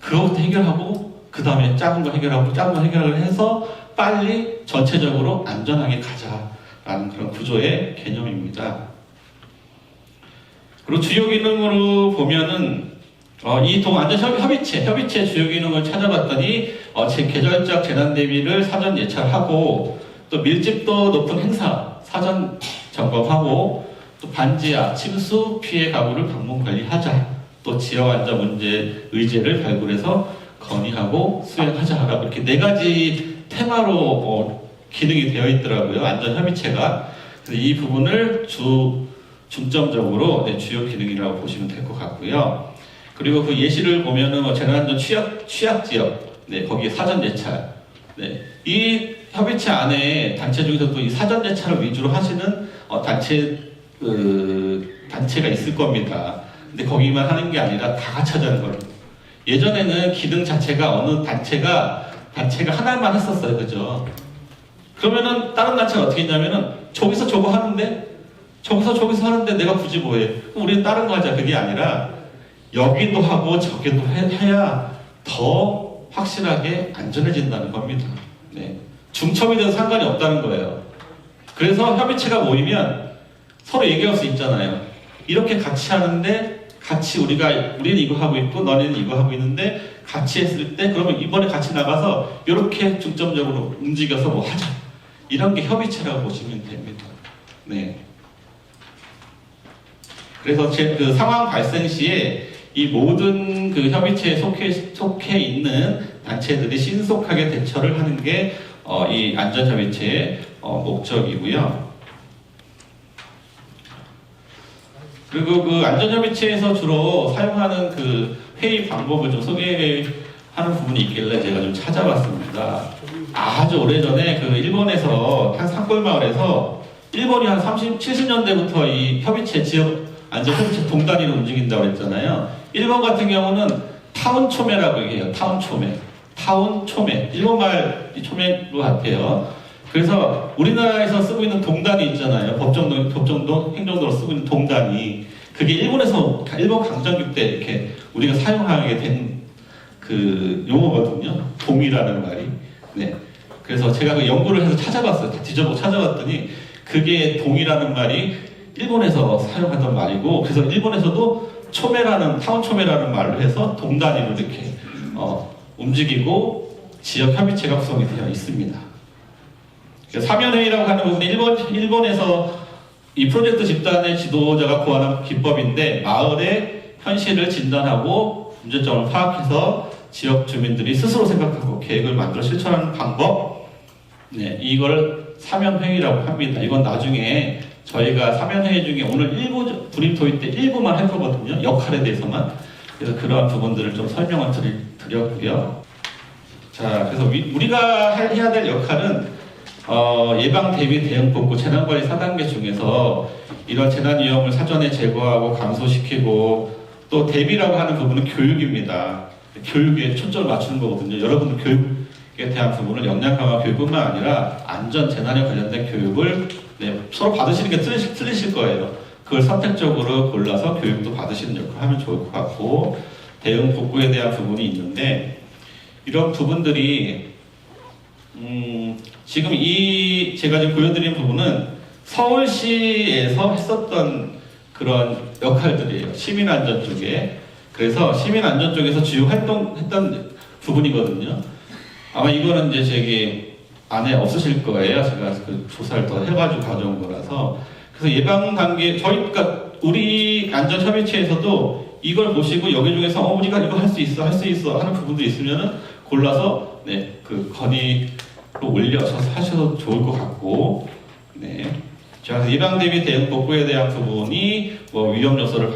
그거부터 해결하고 그 다음에 작은 거 해결을 해서 빨리 전체적으로 안전하게 가자라는 그런 구조의 개념입니다. 그리고 주요 기능으로 보면은 이 동안전협의체 주요 기능을 찾아봤더니 계절적 재난 대비를 사전 예찰하고, 또 밀집도 높은 행사 사전 점검하고, 또 반지하, 침수 피해 가구를 방문 관리하자, 또 지역 안전 문제 의제를 발굴해서 건의하고 수행하자라고 이렇게 4가지 테마로 기능이 되어 있더라고요. 안전협의체가. 그래서 이 부분을 중점적으로 주요 기능이라고 보시면 될 것 같고요. 그리고 그 예시를 보면은 뭐 재난안전 취약 지역, 네, 거기에 사전 예찰, 네, 이 협의체 안에 단체 중에서도 이 사전 예찰을 위주로 하시는 단체가 있을 겁니다. 근데 거기만 하는 게 아니라 다 같이 하자는 겁니다. 예전에는 기능 자체가 어느 단체가 하나만 했었어요, 그죠? 그러면은 다른 단체가 어떻게 했냐면은 저기서 저거 하는데 저기서 하는데 내가 굳이 뭐해? 그럼 우리는 다른 거 하자. 그게 아니라 여기도 하고 저기도 해야 더 확실하게 안전해진다는 겁니다. 네. 중첩이 돼도 상관이 없다는 거예요. 그래서 협의체가 모이면 서로 얘기할 수 있잖아요. 이렇게 같이 하는데 같이 우리는 이거 하고 있고 너네는 이거 하고 있는데 같이 했을 때 그러면 이번에 같이 나가서 이렇게 중점적으로 움직여서 뭐 하자. 이런 게 협의체라고 보시면 됩니다. 네. 그래서 그 상황 발생 시에 이 모든 그 협의체에 속해 있는 단체들이 신속하게 대처를 하는 게 이 안전협의체의 목적이고요. 그리고 그 안전협의체에서 주로 사용하는 그 회의 방법을 좀 소개하는 부분이 있길래 제가 좀 찾아봤습니다. 아주 오래전에 그 일본에서 한 산골마을에서 일본이 한 70년대부터 이 협의체 지역 안전협의체 동단위로 움직인다고 했잖아요. 일본 같은 경우는 타운초메라고 얘기해요. 타운초메. 일본말 초메로 같아요. 그래서 우리나라에서 쓰고 있는 동단위 있잖아요. 법정동, 행정도로 쓰고 있는 동단위. 그게 일본 강점기 때 이렇게 우리가 사용하게 된 그 용어거든요. 동이라는 말이. 네. 그래서 제가 그 연구를 해서 찾아봤어요. 다 뒤져보고 찾아봤더니 그게 동이라는 말이 일본에서 사용하던 말이고, 그래서 일본에서도 타운초메라는 말을 해서 동단위로 이렇게 움직이고 지역 협의체가 구성이 되어 있습니다. 사면회의라고 하는 부분이 일본에서 이 프로젝트 집단의 지도자가 고안한 기법인데 마을의 현실을 진단하고 문제점을 파악해서 지역 주민들이 스스로 생각하고 계획을 만들어 실천하는 방법, 네, 이걸 사면회의라고 합니다. 이건 나중에 저희가 사면회의 중에 오늘 일부 브리프 토의 때 일부만 할 거거든요. 역할에 대해서만. 그래서 그러한 부분들을 좀 설명을 드렸고요. 자, 그래서 우리가 해야 될 역할은 예방, 대비, 대응, 복구, 재난관리 4단계 중에서 이런 재난 위험을 사전에 제거하고 감소시키고 또 대비라고 하는 부분은 교육입니다. 교육에 초점을 맞추는 거거든요. 여러분들 교육에 대한 부분을 역량 강화 교육뿐만 아니라 안전 재난에 관련된 교육을 서로 받으시는 게 틀리실 거예요. 그걸 선택적으로 골라서 교육도 받으시는 역할을 하면 좋을 것 같고, 대응 복구에 대한 부분이 있는데 이런 부분들이 지금 제가 지금 보여드린 부분은 서울시에서 했었던 그런 역할들이에요. 시민안전 쪽에. 그래서 시민안전 쪽에서 주요 활동했던 부분이거든요. 아마 이거는 이제 저기 안에 없으실 거예요. 제가 그 조사를 더 해가지고 가져온 거라서. 그래서 예방 단계, 그러니까 우리 안전협의체에서도 이걸 보시고 여기 중에서 우리가 이거 할 수 있어 하는 부분도 있으면은 골라서 그 건의로 올려서 하셔도 좋을 것 같고, 네. 자, 예방 대비 대응 복구에 대한 부분이 뭐 위험 요소를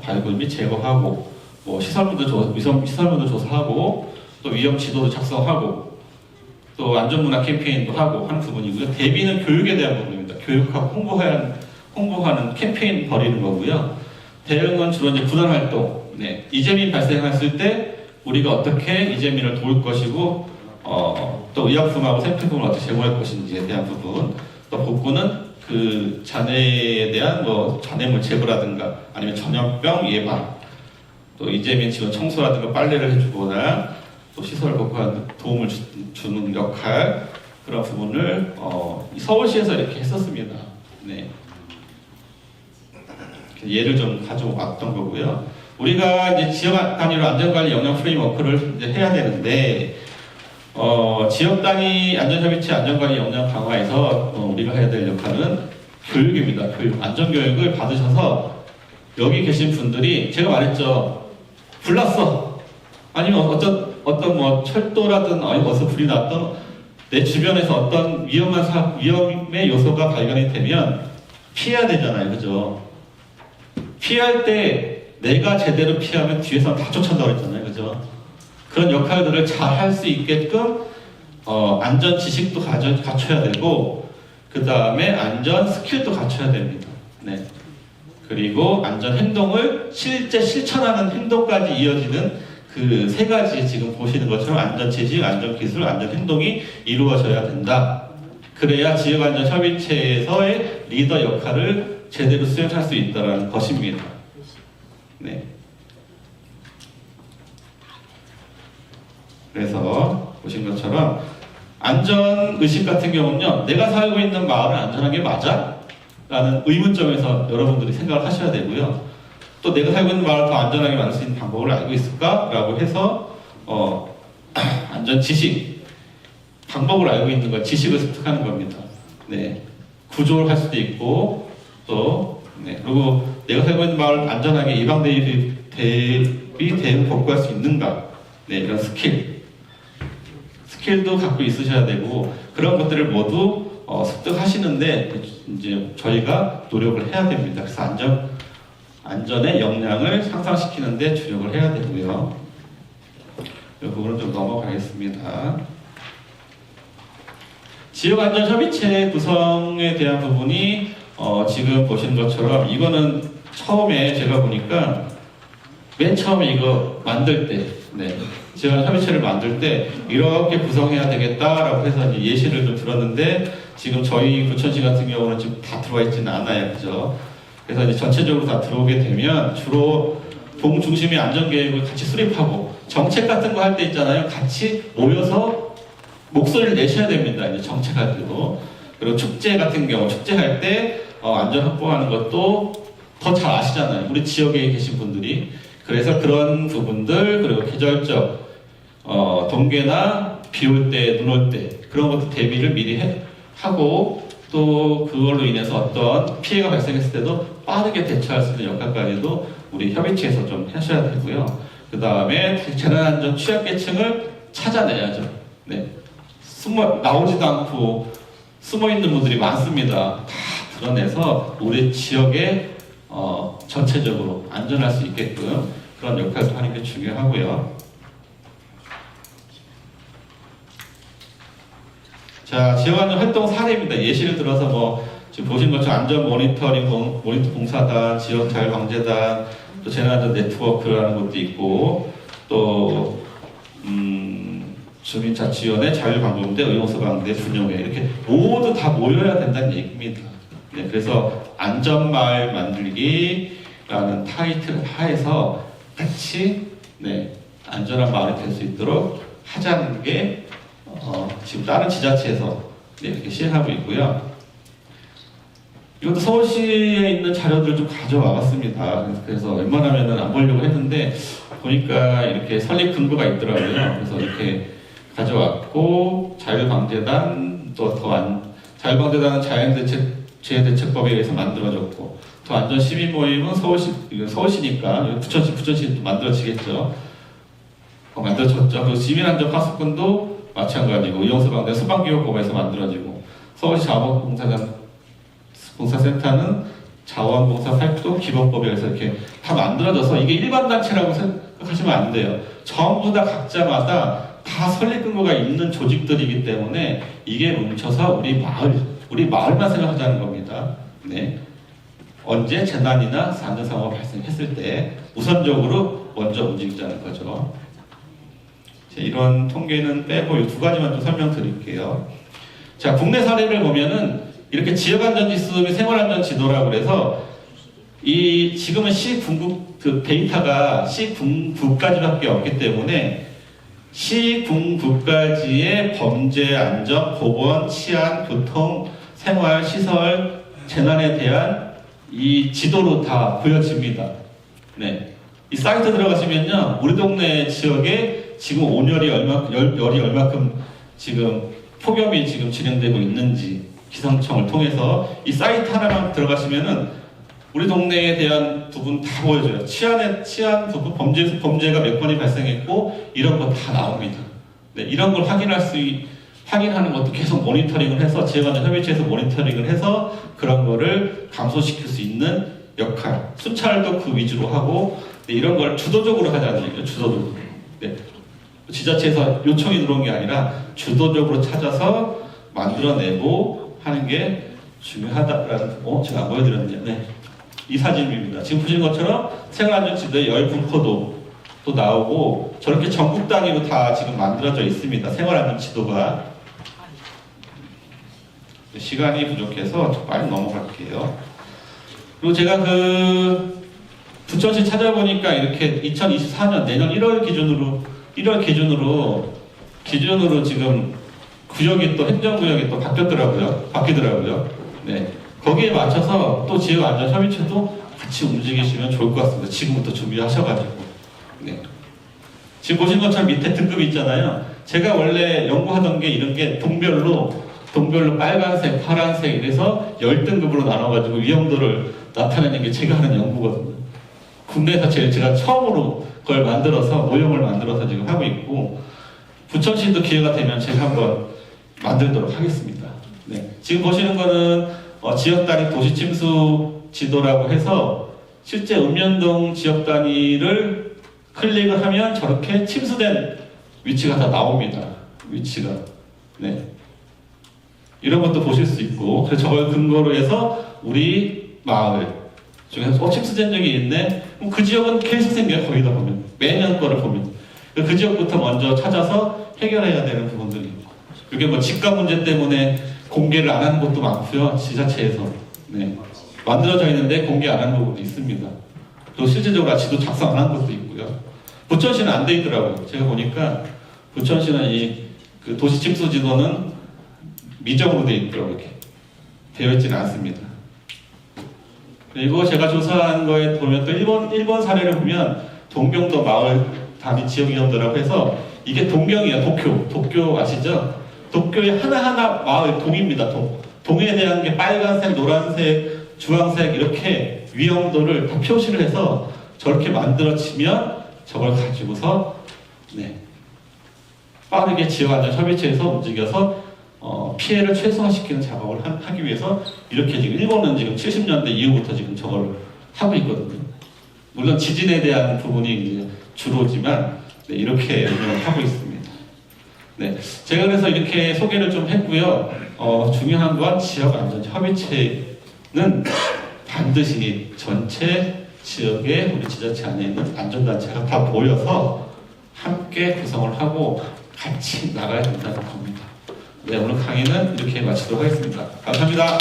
발굴 및 제거하고, 뭐 시설물도 조사하고, 또 위험 지도도 작성하고, 또 안전문화 캠페인도 하고 하는 부분이고요. 대비는 교육에 대한 부분입니다. 교육하고 홍보하는 캠페인 벌이는 거고요. 대응은 주로 이제 구단 활동, 네. 이재민 발생했을 때 우리가 어떻게 이재민을 도울 것이고, 또 의약품하고 생필품을 어떻게 제공할 것인지에 대한 부분, 또 복구는 그 잔해에 대한 뭐 잔해물 제거라든가 아니면 전염병 예방, 또 이재민 지원 청소라든가 빨래를 해주거나 또 시설을 복구하는 도움을 주는 역할, 그런 부분을 서울시에서 이렇게 했었습니다. 네. 예를 좀 가져왔던 거고요. 우리가 이제 지역 단위로 안전관리 역량 프레임워크를 이제 해야 되는데, 지역 단위 안전협의체 안전관리 역량 강화에서 우리가 해야 될 역할은 교육입니다. 교육, 안전교육을 받으셔서 여기 계신 분들이 제가 말했죠. 불났어. 아니면 어떤 뭐 철도라든 어디서 불이 났던 내 주변에서 어떤 위험의 요소가 발견이 되면 피해야 되잖아요. 그죠? 피할 때 내가 제대로 피하면 뒤에서 다 쫓아온다고 했잖아요. 그죠? 그런 역할들을 잘 할 수 있게끔 안전 지식도 갖춰야 되고 그 다음에 안전 스킬도 갖춰야 됩니다. 네. 그리고 안전 행동을 실제 실천하는 행동까지 이어지는 그 세 가지 지금 보시는 것처럼 안전 지식, 안전 기술, 안전 행동이 이루어져야 된다. 그래야 지역안전협의체에서의 리더 역할을 제대로 수행할 수 있다는 것입니다. 네. 그래서 보신 것처럼 안전의식 같은 경우는요, 내가 살고 있는 마을은 안전한 게 맞아? 라는 의문점에서 여러분들이 생각을 하셔야 되고요. 또 내가 살고 있는 마을을 더 안전하게 만들 수 있는 방법을 알고 있을까? 라고 해서 안전 지식, 방법을 알고 있는 것, 지식을 습득하는 겁니다. 네. 구조를 할 수도 있고 또 그리고 내가 살고 있는 마을을 안전하게 예방 대비 대응 복구할 수 있는가? 네, 이런 스킬도 갖고 있으셔야 되고 그런 것들을 모두 습득하시는데 이제 저희가 노력을 해야 됩니다. 그래서 안전의 역량을 상상시키는데 주력을 해야 되고요. 이 부분은 좀 넘어가겠습니다. 지역안전협의체 구성에 대한 부분이 지금 보시는 것처럼 이거는 처음에 제가 보니까 맨 처음에 이거 만들 때 지역안전협의체를 만들 때 이렇게 구성해야 되겠다라고 해서 이제 예시를 좀 들었는데 지금 저희 부천시 같은 경우는 지금 다 들어와 있지는 않아요. 그죠? 그래서 이제 전체적으로 다 들어오게 되면 주로 동 중심의 안전계획을 같이 수립하고 정책 같은 거 할 때 있잖아요. 같이 모여서 목소리를 내셔야 됩니다. 이제 정책할 때도. 그리고 축제 같은 경우 축제할 때 안전 확보하는 것도 더 잘 아시잖아요. 우리 지역에 계신 분들이. 그래서 그런 부분들 그리고 계절적 동계나 비 올 때, 눈 올 때 그런 것도 대비를 미리 하고 또 그걸로 인해서 어떤 피해가 발생했을 때도 빠르게 대처할 수 있는 역할까지도 우리 협의체에서 좀 하셔야 되고요. 그 다음에 재난안전 취약계층을 찾아내야죠. 네. 나오지도 않고 숨어있는 분들이 많습니다. 다 드러내서 우리 지역에 전체적으로 안전할 수 있게끔 그런 역할도 하는 게 중요하고요. 자, 지역안전 활동 사례입니다. 예시를 들어서 지금 보신 것처럼 안전 모니터링 봉사단, 지역 자율방재단, 또 재난안전 네트워크라는 것도 있고 또 주민자치위원회, 자율방범대, 의용소방대, 분용회 이렇게 모두 다 모여야 된다는 얘기입니다. 네, 그래서 안전마을 만들기라는 타이틀 하에서 같이 안전한 마을이 될 수 있도록 하자는 게 지금 다른 지자체에서 이렇게 시행하고 있고요. 이것도 서울시에 있는 자료들을 좀 가져와 봤습니다. 그래서 웬만하면 안 보려고 했는데 보니까 이렇게 설립 근거가 있더라고요. 그래서 이렇게 가져왔고 자율방재단 자율방재단은 자연재해대책법에 의해서 만들어졌고 또 안전시민모임은 서울시니까 부천시도 만들어지겠죠. 만들어졌죠. 그리고 시민안전파수꾼도 마찬가지고 의용소방대 소방기업법에서 만들어지고 서울시 자원봉사센터는 자원봉사활동 기본법에 의해서 이렇게 다 만들어져서 이게 일반 단체라고 생각하시면 안 돼요. 전부 다 각자마다 다 설립 근거가 있는 조직들이기 때문에 이게 뭉쳐서 우리 마을만 생각하자는 겁니다. 네. 언제 재난이나 안전사고가 발생했을 때 우선적으로 먼저 움직이자는 거죠. 이런 통계는 빼고 이 두 가지만 좀 설명드릴게요. 자, 국내 사례를 보면은 이렇게 지역안전지수 및 생활안전지도라고 그래서 지금은 시군국 데이터가 시군구까지밖에 없기 때문에 시군구까지의 범죄, 안전, 보건, 치안, 교통, 생활, 시설, 재난에 대한 이 지도로 다 보여집니다. 네. 이 사이트 들어가시면요, 우리 동네 지역에 지금 온열이 열이 얼마큼 지금 폭염이 지금 진행되고 있는지 기상청을 통해서 이 사이트 하나만 들어가시면은 우리 동네에 대한 부분 다 보여줘요. 치안 부분 범죄가 몇 건이 발생했고 이런 거 다 나옵니다. 네, 이런 걸 확인하는 것도 계속 모니터링을 해서 지역안전협의체에서 모니터링을 해서 그런 거를 감소시킬 수 있는 역할, 순찰도 그 위주로 하고 네, 이런 걸 주도적으로 하자는 얘기예요. 주도적으로. 네. 지자체에서 요청이 들어온 게 아니라 주도적으로 찾아서 만들어내고 하는 게 중요하다라는, 제가 안 보여드렸는데, 네. 이 사진입니다. 지금 보시는 것처럼 생활안전지도에 열분포도 또 나오고, 저렇게 전국 단위로 다 지금 만들어져 있습니다. 생활안전지도가. 시간이 부족해서 빨리 넘어갈게요. 그리고 제가 부천시 찾아보니까 이렇게 2024년 내년 1월 기준으로 지금 구역이 또 행정구역이 또 바뀌더라고요. 네. 거기에 맞춰서 또 지역안전협의체도 같이 움직이시면 좋을 것 같습니다. 지금부터 준비하셔가지고. 네. 지금 보시는 것처럼 밑에 등급이 있잖아요. 제가 원래 연구하던 게 이런 게 동별로 빨간색, 파란색 이래서 10등급으로 나눠가지고 위험도를 나타내는 게 제가 하는 연구거든요. 국내에서 제가 처음으로 그걸 모형을 만들어서 지금 하고 있고, 부천시도 기회가 되면 제가 한번 만들도록 하겠습니다. 네. 지금 보시는 거는 지역 단위 도시 침수 지도라고 해서 실제 읍면동 지역 단위를 클릭을 하면 저렇게 침수된 위치가 다 나옵니다. 위치가. 네. 이런 것도 보실 수 있고, 그래서 저걸 근거로 해서 우리 마을 중에서 침수된 적이 있네. 그럼 그 지역은 계속 생겨요. 거기다 보면 매년 거를 보면 그 지역부터 먼저 찾아서 해결해야 되는 부분들이 있고, 이게 뭐 집가 문제 때문에 공개를 안 하는 것도 많고요. 지자체에서 네. 만들어져 있는데 공개 안 하는 부분도 있습니다. 또 실제적으로 지도 작성 안 한 것도 있고요. 부천시는 안 돼 있더라고요. 제가 보니까 부천시는 그 도시 침수 지도는 미정으로 되어 있더라고요. 이렇게 되어 있지는 않습니다. 그리고 제가 조사한 거에 보면 또 일본 사례를 보면 동경도 마을 단위 지역 위험도라고 해서 이게 동경이에요. 도쿄 아시죠? 도쿄의 하나하나 마을 동입니다. 동에 대한 게 빨간색, 노란색, 주황색 이렇게 위험도를 다 표시를 해서 저렇게 만들어지면 저걸 가지고서 네, 빠르게 지역안전협의체에서 움직여서 피해를 최소화시키는 작업을 하기 위해서 이렇게 지금 일본은 지금 70년대 이후부터 지금 저걸 하고 있거든요. 물론 지진에 대한 부분이 이제 주로지만 네, 이렇게 하고 있습니다. 네, 제가 그래서 이렇게 소개를 좀 했고요. 중요한 건 지역안전협의체는 반드시 전체 지역에 우리 지자체 안에 있는 안전단체가 다 모여서 함께 구성을 하고 같이 나가야 된다는 겁니다. 네, 오늘 강의는 이렇게 마치도록 하겠습니다. 감사합니다.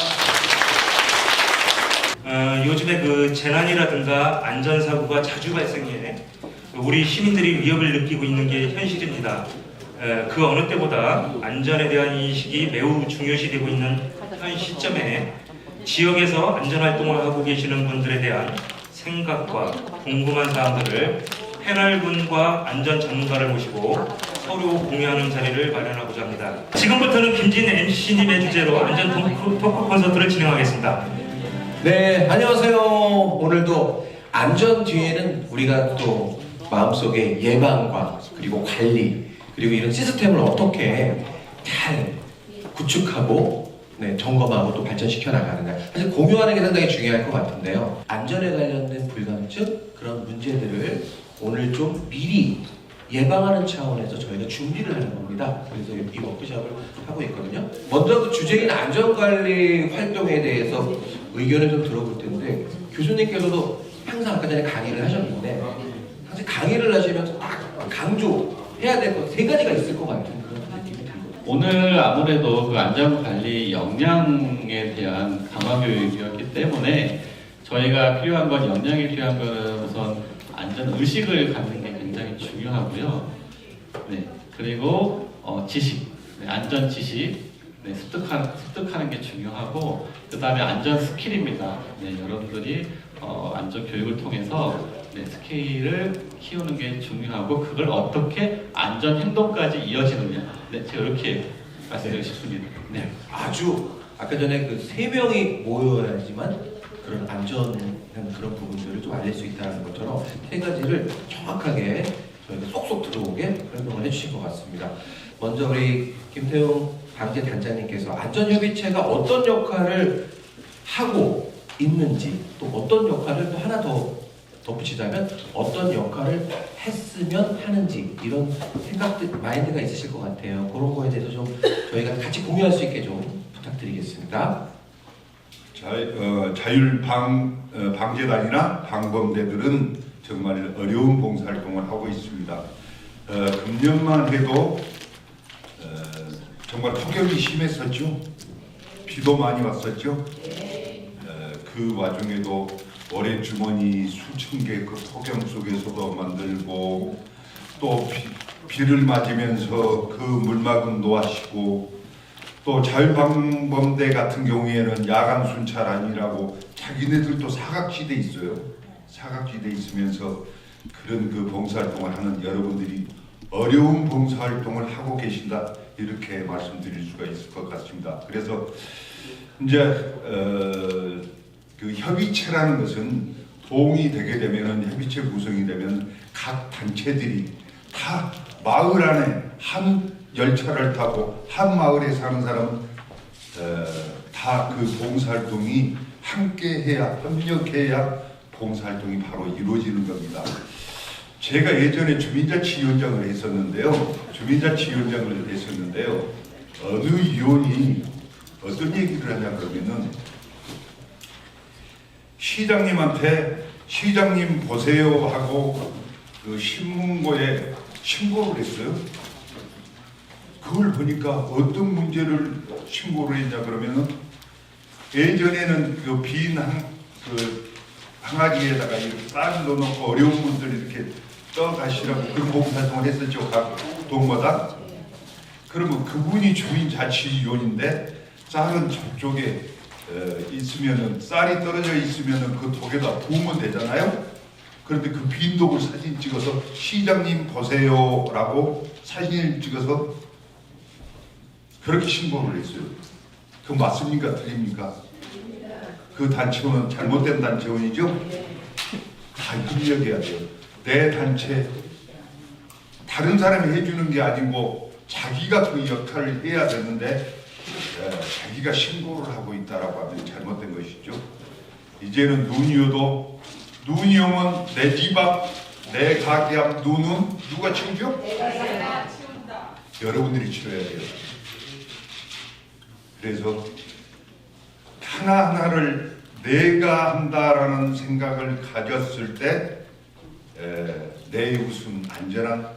요즘에 그 재난이라든가 안전사고가 자주 발생해 우리 시민들이 위협을 느끼고 있는 게 현실입니다. 그 어느 때보다 안전에 대한 인식이 매우 중요시되고 있는 현 시점에 지역에서 안전활동을 하고 계시는 분들에 대한 생각과 궁금한 사항들을 패널분과 안전 전문가를 모시고 서로 공유하는 자리를 마련하고자 합니다. 지금부터는 김진 MC님의 주제로 안전 토크 콘서트를 진행하겠습니다. 네, 안녕하세요. 오늘도 안전 뒤에는 우리가 또 마음속에 예방과 그리고 관리 그리고 이런 시스템을 어떻게 잘 구축하고 점검하고 또 발전시켜 나가느냐, 사실 공유하는 게 상당히 중요할 것 같은데요. 안전에 관련된 불감증 그런 문제들을 오늘 좀 미리 예방하는 차원에서 저희가 준비를 하는 겁니다. 그래서 이 워크숍을 하고 있거든요. 먼저 그 주제인 안전관리 활동에 대해서 의견을 좀 들어볼 텐데, 교수님께서도 항상 아까 전에 강의를 하셨는데 사실 강의를 하시면서 딱 강조해야 될 것 세 가지가 있을 것 같은 그런 느낌이 들거든요. 오늘 아무래도 그 안전관리 역량에 대한 강화 교육이었기 때문에 저희가 필요한 건, 역량이 필요한 거는 우선 안전 의식을 갖는 게 굉장히 중요하고요. 네, 그리고 지식, 안전 지식, 습득하는 게 중요하고, 그 다음에 안전 스킬입니다. 네, 여러분들이 안전 교육을 통해서 스킬을 키우는 게 중요하고, 그걸 어떻게 안전 행동까지 이어지느냐. 네, 제가 이렇게 말씀드리고 싶습니다. 네. 아주 아까 전에 그 세 명이 모여야지만 그런 안전한 그런 부분들을 좀 알릴 수 있다는 것처럼 세 가지를 정확하게 저희가 쏙쏙 들어오게 설명을 해주신 것 같습니다. 먼저 우리 김태용 방재단장님께서 안전협의체가 어떤 역할을 하고 있는지, 또 어떤 역할을 또 하나 더 덧붙이자면 어떤 역할을 했으면 하는지 이런 생각들, 마인드가 있으실 것 같아요. 그런 거에 대해서 좀 저희가 같이 공유할 수 있게 좀 부탁드리겠습니다. 자율 방재단이나 방범대들은 정말 어려운 봉사활동을 하고 있습니다. 금년만 해도 정말 폭염이 심했었죠. 비도 많이 왔었죠. 그 와중에도 월의 주머니 수천 개 그 폭염 속에서도 만들고 또 비를 맞으면서 그 물막은 놓아시고 또 자율방범대 같은 경우에는 야간 순찰 아니라고 자기네들도 사각지대 있어요. 사각지대 있으면서 그런 그 봉사활동을 하는 여러분들이 어려운 봉사활동을 하고 계신다 이렇게 말씀드릴 수가 있을 것 같습니다. 그래서 이제 그 협의체라는 것은 도움이 되게 되면은 협의체 구성이 되면 각 단체들이 다 마을 안에 한 열차를 타고 한 마을에 사는 사람은 다 그 봉사활동이 함께해야 협력해야 봉사활동이 바로 이루어지는 겁니다. 제가 예전에 주민자치위원장을 했었는데요. 어느 위원이 어떤 얘기를 하냐 그러면은 시장님한테 시장님 보세요 하고 그 신문고에 신고를 했어요. 그걸 보니까 어떤 문제를 신고를 했냐 그러면은 예전에는 그 빈 항아리에다가 이렇게 쌀을 넣어놓고 어려운 분들 이렇게 떠가시라고 그 봉사활동을 했었죠. 각 동마다. 그러면 그분이 주민자치위원인데 쌀은 저쪽에 있으면은 쌀이 떨어져 있으면은 그 독에다 부으면 되잖아요. 그런데 그 빈 독을 사진 찍어서 시장님 보세요라고 사진을 찍어서 그렇게 신고를 했어요. 그거 맞습니까? 틀립니까? 그 단체원은 잘못된 단체원이죠? 다 협력해야 돼요. 내 단체 다른 사람이 해주는 게 아니고 자기가 그 역할을 해야 되는데 자기가 신고를 하고 있다라고 하면 잘못된 것이죠. 이제는 눈이 오도 눈이 오면 내 집 앞, 내 가게 앞 눈은 누가 치우죠? 내가 치운다. 여러분들이 치워야 돼요. 그래서 하나하나를 내가 한다라는 생각을 가졌을 때 내 이웃은 안전한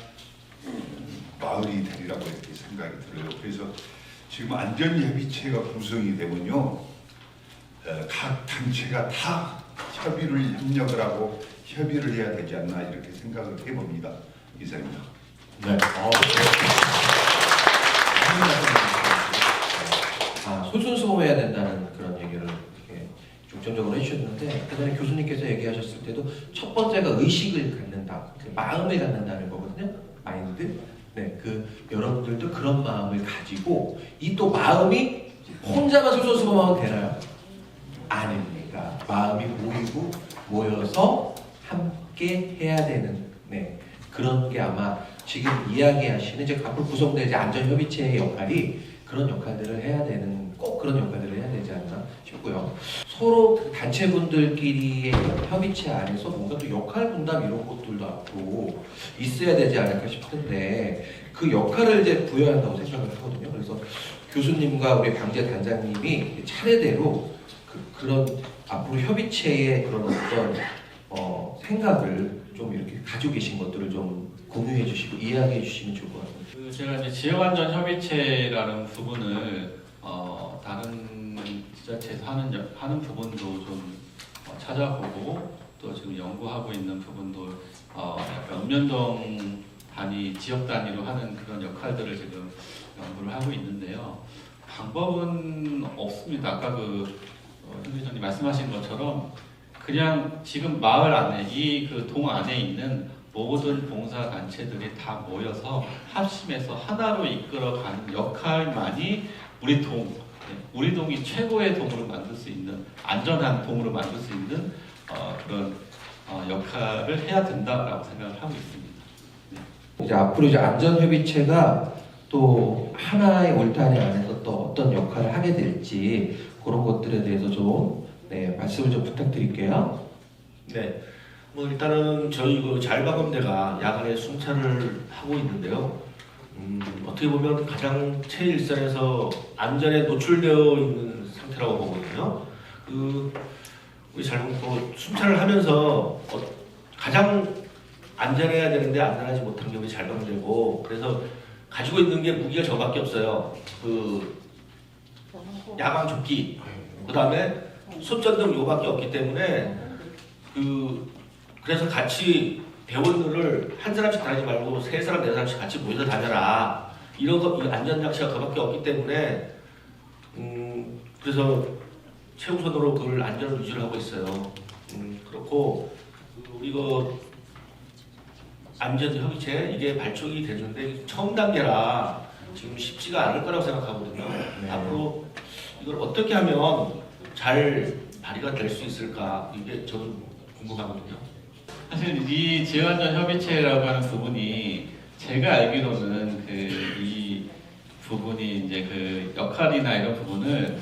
마을이 되리라고 이렇게 생각이 들어요. 그래서 지금 안전협의체가 구성이 되면요, 각 단체가 다 협의를 하고 협의를 해야 되지 않나 이렇게 생각을 해봅니다. 이상입니다. 네. 솔선수범해야 된다는 그런 얘기를 이렇게 중점적으로 해주셨는데 그전에 교수님께서 얘기하셨을 때도 첫 번째가 의식을 갖는다, 그 마음을 갖는다는 거거든요. 마인드. 네, 그 여러분들도 그런 마음을 가지고 이 또 마음이 혼자만 솔선수범하면 되나요? 아닙니다. 마음이 모여서 함께 해야 되는 그런 게 아마 지금 이야기하시는 이제 앞으로 구성된 이제 안전협의체의 역할이 그런 역할들을 해야 되는 꼭 그런 역할들을 해야 되지 않나 싶고요. 서로 그 단체분들끼리의 협의체 안에서 뭔가 또 역할 분담 이런 것들도 앞으로 있어야 되지 않을까 싶은데 그 역할을 이제 부여한다고 생각을 하거든요. 그래서 교수님과 우리 방재 단장님이 차례대로 그런 앞으로 협의체의 그런 어떤 생각을 좀 이렇게 가지고 계신 것들을 좀 공유해 주시고 이야기해 주시면 좋을 것 같습니다. 제가 이제 지역안전협의체라는 부분을 다른 지자체에서 하는 부분도 좀 찾아보고 또 지금 연구하고 있는 부분도 약간 읍면동 단위, 지역 단위로 하는 그런 역할들을 지금 연구를 하고 있는데요. 방법은 없습니다. 아까 현대장님 말씀하신 것처럼 그냥 지금 마을 안에 그 동 안에 있는 모든 봉사 단체들이 다 모여서 합심해서 하나로 이끌어가는 역할만이 우리 동이 최고의 동으로 만들 수 있는 안전한 동으로 만들 수 있는 그런 역할을 해야 된다라고 생각을 하고 있습니다. 이제 앞으로 이제 안전협의체가 또 하나의 울타리 안에서 또 어떤 역할을 하게 될지 그런 것들에 대해서 좀 말씀을 좀 부탁드릴게요. 네, 뭐 일단은 저희 그 자율방범대가 야간에 순찰을 하고 있는데요. 어떻게 보면 가장 최일선에서 안전에 노출되어 있는 상태라고 보거든요. 우리 순찰을 하면서 가장 안전해야 되는데 안전하지 못한 경우에 잘방되고, 그래서 가지고 있는 게 무기가 저밖에 없어요. 야광 조끼, 그 다음에 손전등 요밖에 없기 때문에 그래서 같이 대원들을 한 사람씩 다니지 말고 세 사람 네 사람씩 같이 모여서 다녀라. 이런 거 안전장치가 그밖에 없기 때문에 그래서 최우선으로 그걸 안전을 유지를 하고 있어요. 그렇고 이거 안전협의체 이게 발족이 되는데 처음 단계라 지금 쉽지가 않을 거라고 생각하거든요. 네. 앞으로 이걸 어떻게 하면 잘 발휘가 될 수 있을까, 이게 저는 궁금하거든요. 사실 이 지역안전협의체라고 하는 부분이 제가 알기로는 이 부분이 이제 그 역할이나 이런 부분을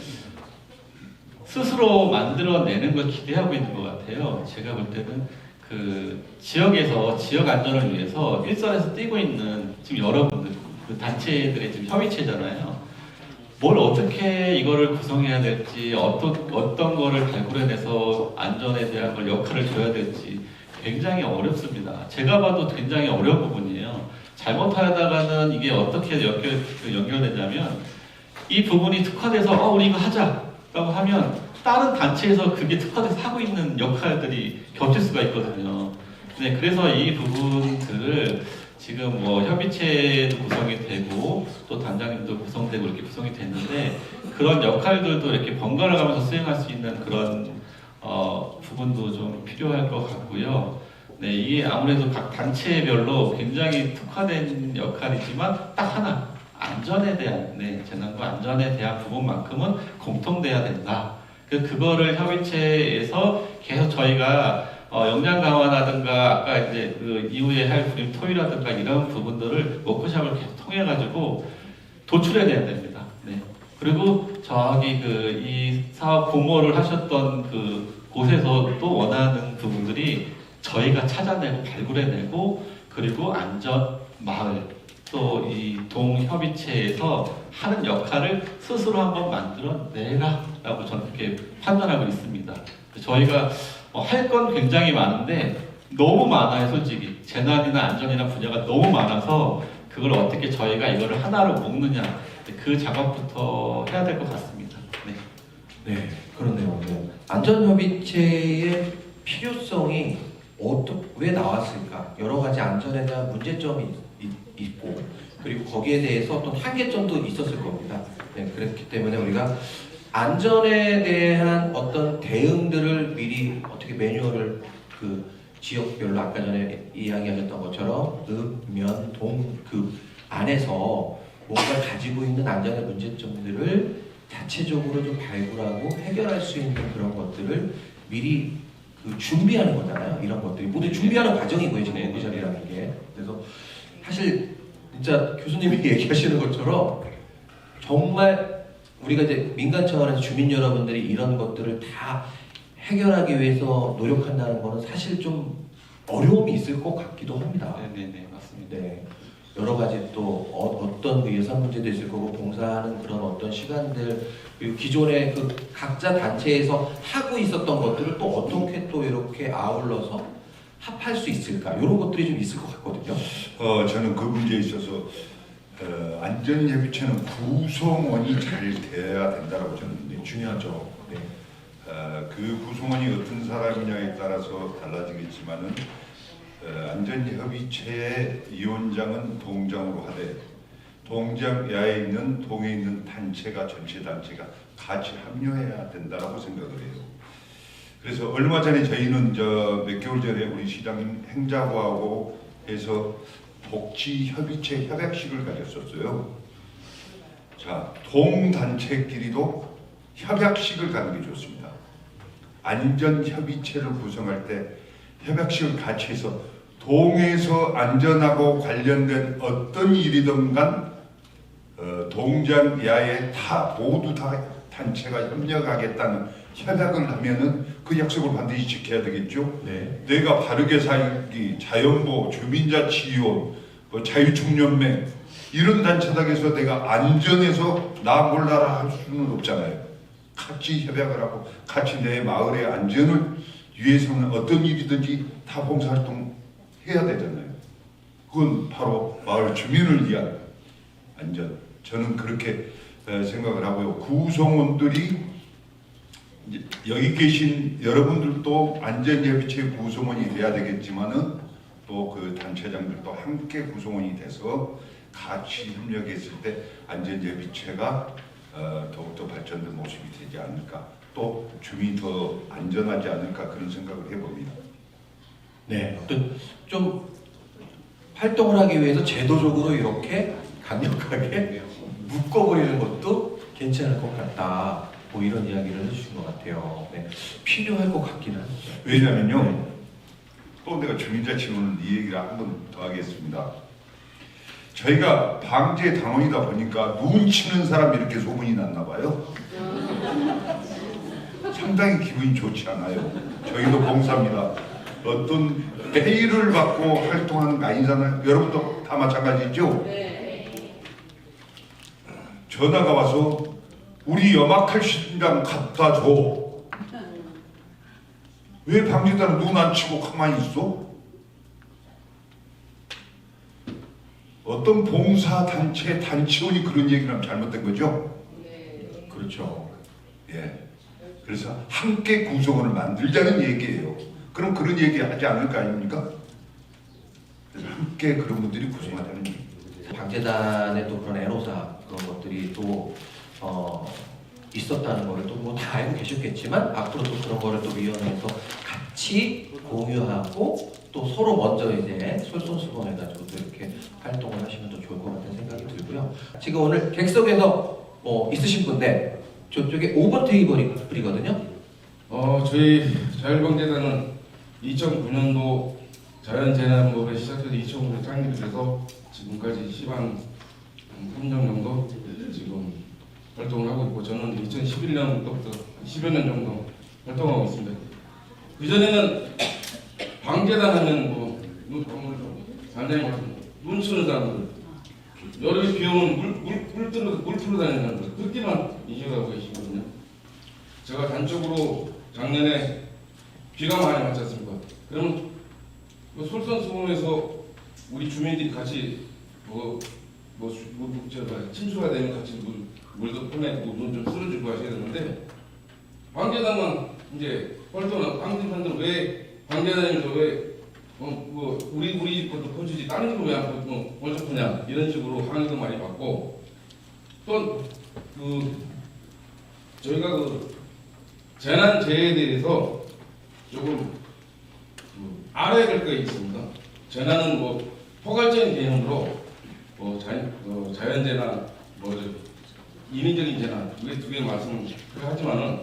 스스로 만들어내는 걸 기대하고 있는 것 같아요. 제가 볼 때는 그 지역에서 지역 안전을 위해서 일선에서 뛰고 있는 지금 여러분들 그 단체들의 지금 협의체잖아요. 뭘 어떻게 이거를 구성해야 될지, 어떤 거를 발굴해내서 안전에 대한 걸 역할을 줘야 될지 굉장히 어렵습니다. 제가 봐도 굉장히 어려운 부분이에요. 잘못하다가는 이게 어떻게 연결되냐면 이 부분이 특화돼서 우리 이거 하자라고 하면 다른 단체에서 그게 특화돼서 하고 있는 역할들이 겹칠 수가 있거든요. 네, 그래서 이 부분들을 지금 뭐 협의체도 구성이 되고 또 단장님도 구성되고 이렇게 구성이 됐는데 그런 역할들도 이렇게 번갈아 가면서 수행할 수 있는 그런 부분도 좀 필요할 것 같고요. 네, 이게 아무래도 각 단체별로 굉장히 특화된 역할이지만 딱 하나, 안전에 대한, 재난과 안전에 대한 부분만큼은 공통돼야 된다. 그거를 협의체에서 계속 저희가 역량 강화라든가 아까 이제 그 이후에 할 구림 토의라든가 이런 부분들을 워크숍을 계속 통해 가지고 도출해내야 됩니다. 네. 그리고 저기 이 사업 공모를 하셨던 그 곳에서 또 원하는 부분들이 저희가 찾아내고 발굴해내고 그리고 안전 마을 또 이 동협의체에서 하는 역할을 스스로 한번 만들어내라라고 저는 그렇게 판단하고 있습니다. 저희가 할 건 굉장히 많은데 너무 많아요. 솔직히 재난이나 안전이나 분야가 너무 많아서 그걸 어떻게 저희가 이거를 하나로 묶느냐, 그 작업부터 해야 될 것 같습니다. 네, 그렇네요. 안전협의체의 필요성이 왜 나왔을까? 여러 가지 안전에 대한 문제점이 있고 그리고 거기에 대해서 어떤 한계점도 있었을 겁니다. 네, 그렇기 때문에 우리가 안전에 대한 어떤 대응들을 미리 어떻게 매뉴얼을 그 지역별로 아까 전에 이야기하셨던 것처럼 읍, 면, 동, 급 안에서 뭔가 가지고 있는 안전의 문제점들을 자체적으로 좀 발굴하고 해결할 수 있는 그런 것들을 미리 준비하는 거잖아요. 이런 것들이 모두 준비하는 과정이고요. 지금 워크숍이라는 게. 그래서 사실 진짜 교수님이 얘기하시는 것처럼 정말 우리가 이제 민간 차원에서 주민 여러분들이 이런 것들을 다 해결하기 위해서 노력한다는 거는 사실 좀 어려움이 있을 것 같기도 합니다. 네, 맞습니다. 네. 여러 가지 또 어떤 그 예산 문제도 있을 거고 봉사하는 그런 어떤 시간들 그리고 기존에 그 각자 단체에서 하고 있었던 것들을 또 어떻게 또 이렇게 아울러서 합할 수 있을까 이런 것들이 좀 있을 것 같거든요. 저는 그 문제에 있어서 안전협의체는 구성원이 잘 돼야 된다고 저는 중요하죠. 네. 그 구성원이 어떤 사람이냐에 따라서 달라지겠지만은 안전협의체의 위원장은 동장으로 하되 동장 야에 있는 동에 있는 단체가 전체 단체가 같이 합류해야 된다라고 생각을 해요. 그래서 얼마 전에 저희는 몇 개월 전에 우리 시장님 행자부하고 해서 복지협의체 협약식을 가졌었어요. 자, 동단체끼리도 협약식을 가는 게 좋습니다. 안전협의체를 구성할 때 협약식을 같이 해서 동에서 안전하고 관련된 어떤 일이든 간 동장 야에 모두 다 단체가 협력하겠다는 협약을 하면은 그 약속을 반드시 지켜야 되겠죠. 네. 내가 바르게 살기, 자연보, 주민자치위원, 뭐 자유총연맹 이런 단체당에서 내가 안전해서 나 몰라라 할 수는 없잖아요. 같이 협약을 하고 같이 내 마을의 안전을 위해서는 어떤 일이든지 다 봉사활동 해야 되잖아요. 그건 바로 마을 주민을 위한 안전. 저는 그렇게 생각을 하고요. 구성원들이 이제 여기 계신 여러분들도 안전예비체 구성원이 돼야 되겠지만은 또 그 단체장들도 함께 구성원이 돼서 같이 협력했을 때 안전예비체가 더욱더 발전된 모습이 되지 않을까, 또 주민이 더 안전하지 않을까 그런 생각을 해봅니다. 네. 어떤 좀 활동을 하기 위해서 제도적으로 이렇게 강력하게 묶어버리는 것도 괜찮을 것 같다. 뭐 이런 이야기를 해주신 것 같아요. 네. 필요할 것 같긴 한데. 왜냐면요, 또 내가 주민자치로는 이 얘기를 한 번 더 하겠습니다. 저희가 방제 당원이다 보니까 눈 치는 사람 이렇게 소문이 났나 봐요. 상당히 기분이 좋지 않아요. 저희도 봉사입니다. 어떤 페이를 받고 활동하는 거 아니잖아요. 여러분도 다 마찬가지죠? 전화가 와서 우리 염화칼슘이랑 갖다 줘. 왜 방제단은 눈 안 치고 가만히 있어? 어떤 봉사단체 단체원이 그런 얘기를 하면 잘못된 거죠? 그렇죠. 예. 그래서 함께 구성원을 만들자는 얘기예요. 그럼 그런 얘기 하지 않을 거 아닙니까? 그래서 함께 그런 분들이 구성하자는 얘기. 방재단의 또 그런 애로사 그런 것들이 또 있었다는 거를 또 뭐 다 알고 계셨겠지만 앞으로 또 그런 거를 또 위원회에서 같이 공유하고 또 서로 먼저 이제 솔선수범해가지고 또 이렇게 활동을 하시면 더 좋을 것 같다는 생각이 들고요. 지금 오늘 객석에서 있으신 분들 저쪽에 5번 테이블이거든요. 저희 자율방재단은 2009년도 자연재난법에 시작해서 2009년 창립이 돼서 지금까지 시방 3년 정도 지금 활동을 하고 있고, 저는 2011년부터 10여 년 정도 활동하고 있습니다. 그전에는 방재단 하면 눈 치는 사람들, 여름에 비 오면 물 틀어 다니는 사람들, 그렇게만 인식하고 계시거든요. 제가 단적으로 작년에 비가 많이 왔지 않습니까? 그러면 솔선수범해서 우리 주민들이 같이 침수가 되면 같이 물도 꺼내고 눈 좀 쓸어주고 하셔야 되는데, 방재단만 이제 활동을 방재단들은 왜 방재단에서 왜 우리 집 것도 퍼주지 다른 집은 왜 안 먼저 퍼냐 이런 식으로 항의도 많이 받고, 또 저희가 재난재해에 대해서 조금 알아야 될 게 있습니다. 재난은 포괄적인 개념으로 자연재난, 인위적인 재난, 이게 두 개 말씀을 하지만은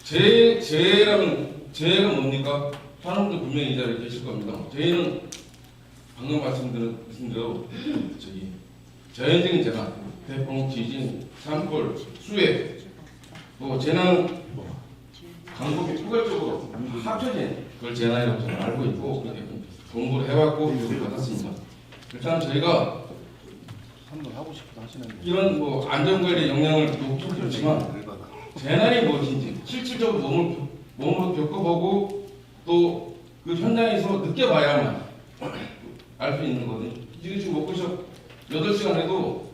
재해가 뭡니까? 사람들 분명히 이 자리에 계실 겁니다. 재해는 방금 말씀드린 대로 자연적인 재난, 태풍, 지진, 산불, 수해, 재난은 강국이 포괄적으로 합쳐진 그걸 재난이라고 저는 알고 있고 공부를 해왔고 교육을 받았습니다. 일단 저희가 이런 안전관리에 영향을 높이고 좋지만 재난이 무엇인지 실질적으로 몸으로 겪어보고 또 그 현장에서 느껴봐야만 알 수 있는 거거든요. 지금 워크숍 8시간 해도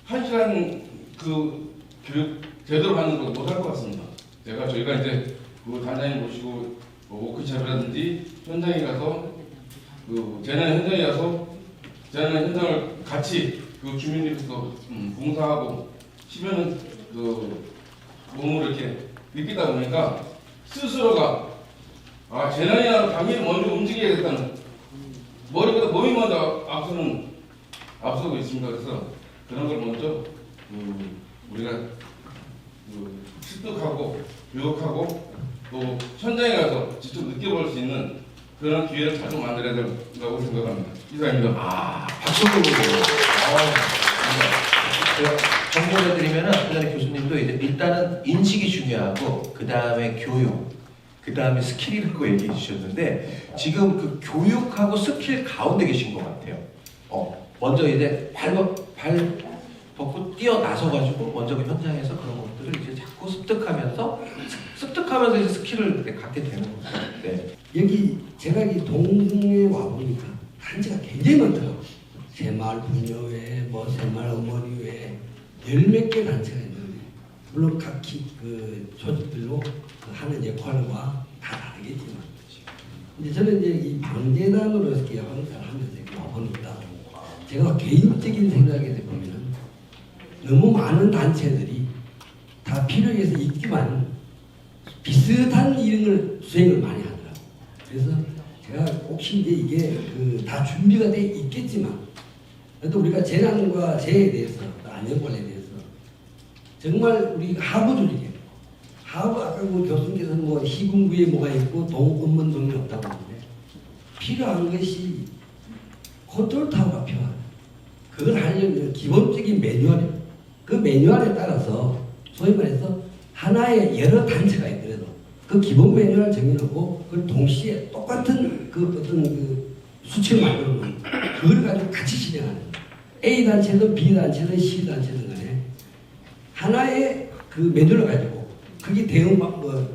1시간 그 교육 제대로 하는 거 못할 것 같습니다. 저희가 이제 단장님 모시고 워크숍이라든지 현장에 가서 재난 현장에 가서 재난 현장을 같이 주민들께서 봉사하고 10여 년 몸으로 이렇게 느끼다 보니까 스스로가 재난이나 당연히 먼저 움직여야겠다는 머리보다 몸이 먼저 앞서고 있습니다. 그래서 그런 걸 먼저 우리가 습득하고 교육하고 또 현장에 가서 직접 느껴볼 수 있는 그런 기회를 자주 만들어야 된다고 생각합니다. 이상입니다. 박수. 정보를 드리면 아까 전에 교수님도 이제 일단은 인식이 중요하고 그 다음에 교육, 그 다음에 스킬이라고 얘기해 주셨는데 지금 그 교육하고 스킬 가운데 계신 것 같아요. 먼저 이제 발 벗고 뛰어나서가지고 먼저 그 현장에서 그런 것들을 이제 자꾸 습득하면서 이제 스킬을 갖게 되는 거죠. 네. 여기 제가 이 동궁에 와보니까 단체가 굉장히 많더라고요. 새마을 분녀회, 뭐 새마을 어머니회, 열 몇 개 단체가 있는데 물론 각 그 조직들로 하는 역할과 다 다르겠지만 근데 저는 이제 이 병재단으로 이렇게 역할을 하면서 이렇게 와보니까 제가 개인적인 생각에 보면은 너무 많은 단체들이 다 필요해서 있지만 비슷한 일을 수행을 많이 하더라고요. 그래서 제가 혹시 이제 이게 다 준비가 돼 있겠지만 그래도 우리가 재난과 재해에 대해서 안전관리에 대해서 정말 우리 하부줄이게 아까 그 교수님께서는 뭐 희궁구에 뭐가 있고 동업문동이 없다고 하는데 필요한 것이 컨트롤 타워가 필요하다. 그걸 하려면 기본적인 매뉴얼이에요. 그 매뉴얼에 따라서 소위 말해서 하나의 여러 단체가 있더라도 그 기본 매뉴얼을 정해놓고 그걸 동시에 똑같은 그 어떤 그 수치를 만들어 놓는 그걸 가지고 같이 진행하는 거예요. A 단체든 B 단체든 C 단체든 간에 하나의 그 매뉴얼을 가지고 그게 대응 그러니까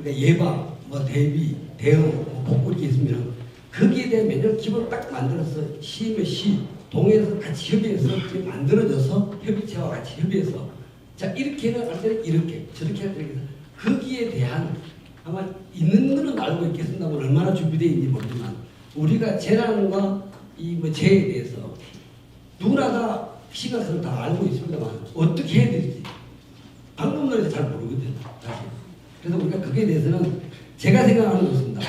예방, 뭐 대비, 대응, 뭐 복구 이렇게 있으면 거기에 대한 매뉴얼 기본을 딱 만들어서 C면 C 동에서 같이 협의해서 만들어져서 협의체와 같이 협의해서 자 이렇게는 할 때는 이렇게 저렇게 할 때는 거기에 대한 아마 있는 거는 알고 있겠습니다만 얼마나 준비되어 있는지 모르지만 우리가 재난과 이 뭐 재해에 대해서 누구나 다 시각적으로 다 알고 있습니다만 어떻게 해야 될지 방법론에서 잘 모르거든요. 사실. 그래서 우리가 그게 대해서는 제가 생각하는 것입니다.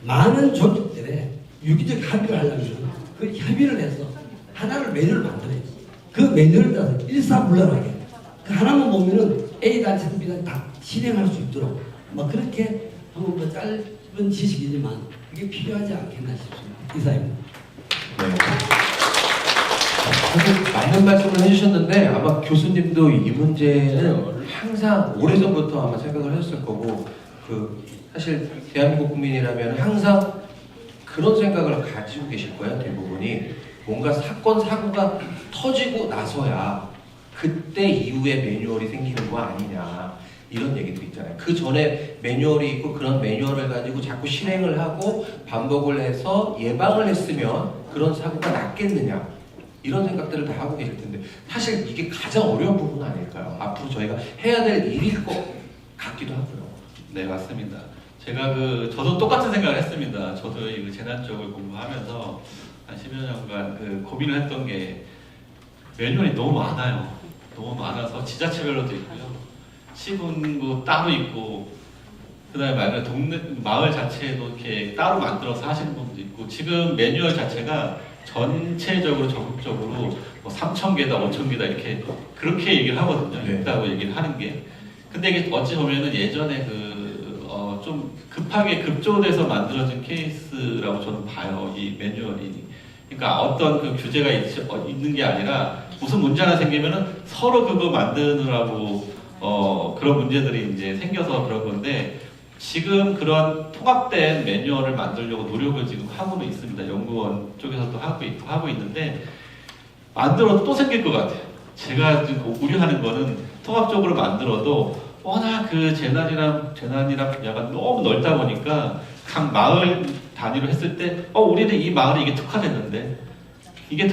많은 조직들의 유기적 합의를 하려면 그 협의를 해서 하나를 매뉴얼을 만들어야지. 그 매뉴얼을 따라서 일사불란하게 그 하나만 보면은 A 단체든 B 단체 다 실행할 수 있도록 뭐 그렇게 한번 뭐 짧은 지식이지만 그게 필요하지 않겠나 싶습니다. 이사입니다. 네. 사실 많은 말씀을 해주셨는데 아마 교수님도 이 문제는 항상 오래전부터 아마 생각을 하셨을 거고 그 사실 대한민국 국민이라면 항상 그런 생각을 가지고 계실 거예요. 대부분이 뭔가 사건 사고가 터지고 나서야 그때 이후에 매뉴얼이 생기는 거 아니냐 이런 얘기도 있잖아요. 그 전에 매뉴얼이 있고 그런 매뉴얼을 가지고 자꾸 실행을 하고 반복을 해서 예방을 했으면 그런 사고가 났겠느냐 이런 생각들을 다 하고 계실 텐데 사실 이게 가장 어려운 부분 아닐까요? 앞으로 저희가 해야 될 일일 것 같기도 하고요. 네, 맞습니다. 제가 저도 똑같은 생각을 했습니다. 저도 이 재난 쪽을 공부하면서 한 10여 년간 고민을 했던 게 매뉴얼이 너무 많아요. 너무 많아서 지자체별로도 있고요. 시군구 따로 있고 그다음에 말하는 동네 마을 자체에도 이렇게 따로 만들어서 하시는 분도 있고 지금 매뉴얼 자체가 전체적으로 적극적으로 뭐 3,000개다, 5,000개다 이렇게 그렇게 얘기를 하거든요. 네. 있다고 얘기를 하는 게. 근데 이게 어찌 보면은 예전에 좀 급하게 급조돼서 만들어진 케이스라고 저는 봐요. 이 매뉴얼이. 그러니까 어떤 그 규제가 있는 게 아니라 무슨 문제 하나 생기면은 서로 그거 만드느라고 그런 문제들이 이제 생겨서 그런 건데 지금 그런 통합된 매뉴얼을 만들려고 노력을 지금 하고는 있습니다. 연구원 쪽에서도 하고 있는데 만들어도 또 생길 것 같아요. 제가 지금 우려하는 거는 통합적으로 만들어도 워낙 그 재난이란 분야가 너무 넓다 보니까 각 마을 단위로 했을 때 우리는 이 마을에 이게 특화됐는데 이게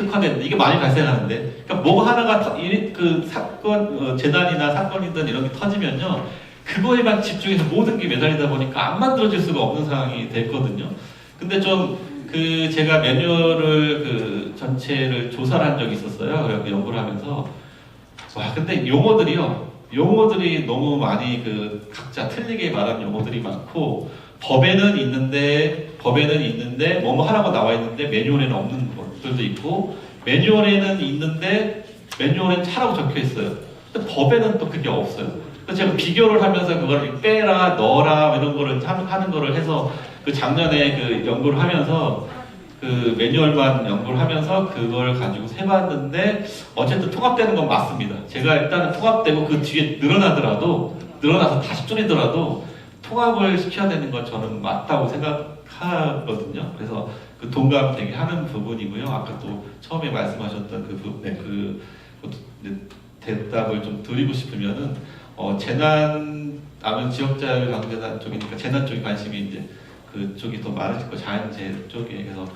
많이 발생하는데 그러니까 뭐가 하나가 그 사건 재난이나 사건이든 이런 게 터지면요 그거에만 집중해서 모든 게 매달리다 보니까 안 만들어질 수가 없는 상황이 됐거든요. 근데 좀 제가 매뉴얼을 전체를 조사를 한 적이 있었어요. 연구를 하면서 근데 용어들이 너무 많이 각자 틀리게 말하는 용어들이 많고 법에는 있는데 뭐뭐 하라고 나와 있는데 매뉴얼에는 없는 것들도 있고 매뉴얼에는 있는데 매뉴얼에는 차라고 적혀 있어요. 근데 법에는 또 그게 없어요. 그래서 제가 비교를 하면서 그걸 빼라, 넣어라 이런 거를 하는 거를 해서 작년에 연구를 하면서 그 매뉴얼만 연구를 하면서 그걸 가지고 세봤는데 어쨌든 통합되는 건 맞습니다. 제가 일단은 통합되고 그 뒤에 늘어나서 다시 줄이더라도 통합을 시켜야 되는 건 저는 맞다고 생각하거든요. 그래서 그 동감 되게 하는 부분이고요. 아까 또 처음에 말씀하셨던 그 대답을 좀 드리고 싶으면은 재난 하면 지역자율 방재단 쪽이니까 재난 쪽에 관심이 이제 그쪽이 더 많으실 거 자연재해 쪽에. 그래서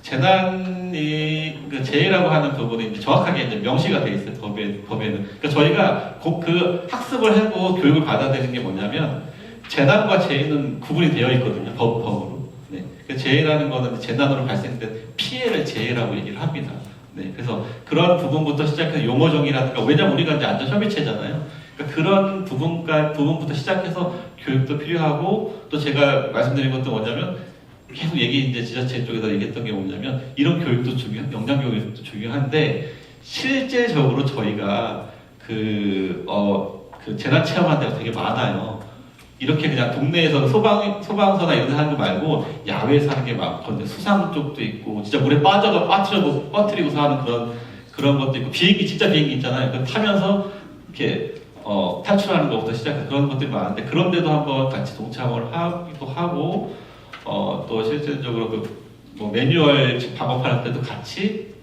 재난이 그 재해라고 하는 부분이 이제 정확하게 이제 명시가 돼 있어요. 법에는. 그러니까 저희가 꼭 그 학습을 하고 교육을 받아야 되는 게 뭐냐면 재난과 재해는 구분이 되어 있거든요. 법으로. 네. 그 재해라는 거는 재난으로 발생된 피해를 재해라고 얘기를 합니다. 네. 그래서 그런 부분부터 시작해서 용어 정의라든가, 왜냐면 우리가 이제 안전협의체잖아요. 그러니까 그런 부분부터 시작해서 교육도 필요하고, 또 제가 말씀드린 것도 뭐냐면 계속 이제 지자체 쪽에서 얘기했던 게 뭐냐면 이런 교육도 역량 교육도 중요한데 실제적으로 저희가 그 재난 체험하는 데가 되게 많아요. 이렇게 그냥 동네에서 소방서나 이런 데 하는 거 말고 야외에서 하는 게 많거든요. 수상 쪽도 있고 진짜 물에 빠뜨리고서 하는 그런 것도 있고, 진짜 비행기 있잖아요. 그거 타면서 이렇게 탈출하는 것부터 시작해서 그런 것들이 많은데, 그런 데도 한번 같이 동참을 하기도 하고, 또 실질적으로 뭐 매뉴얼 작업하는 때도 같이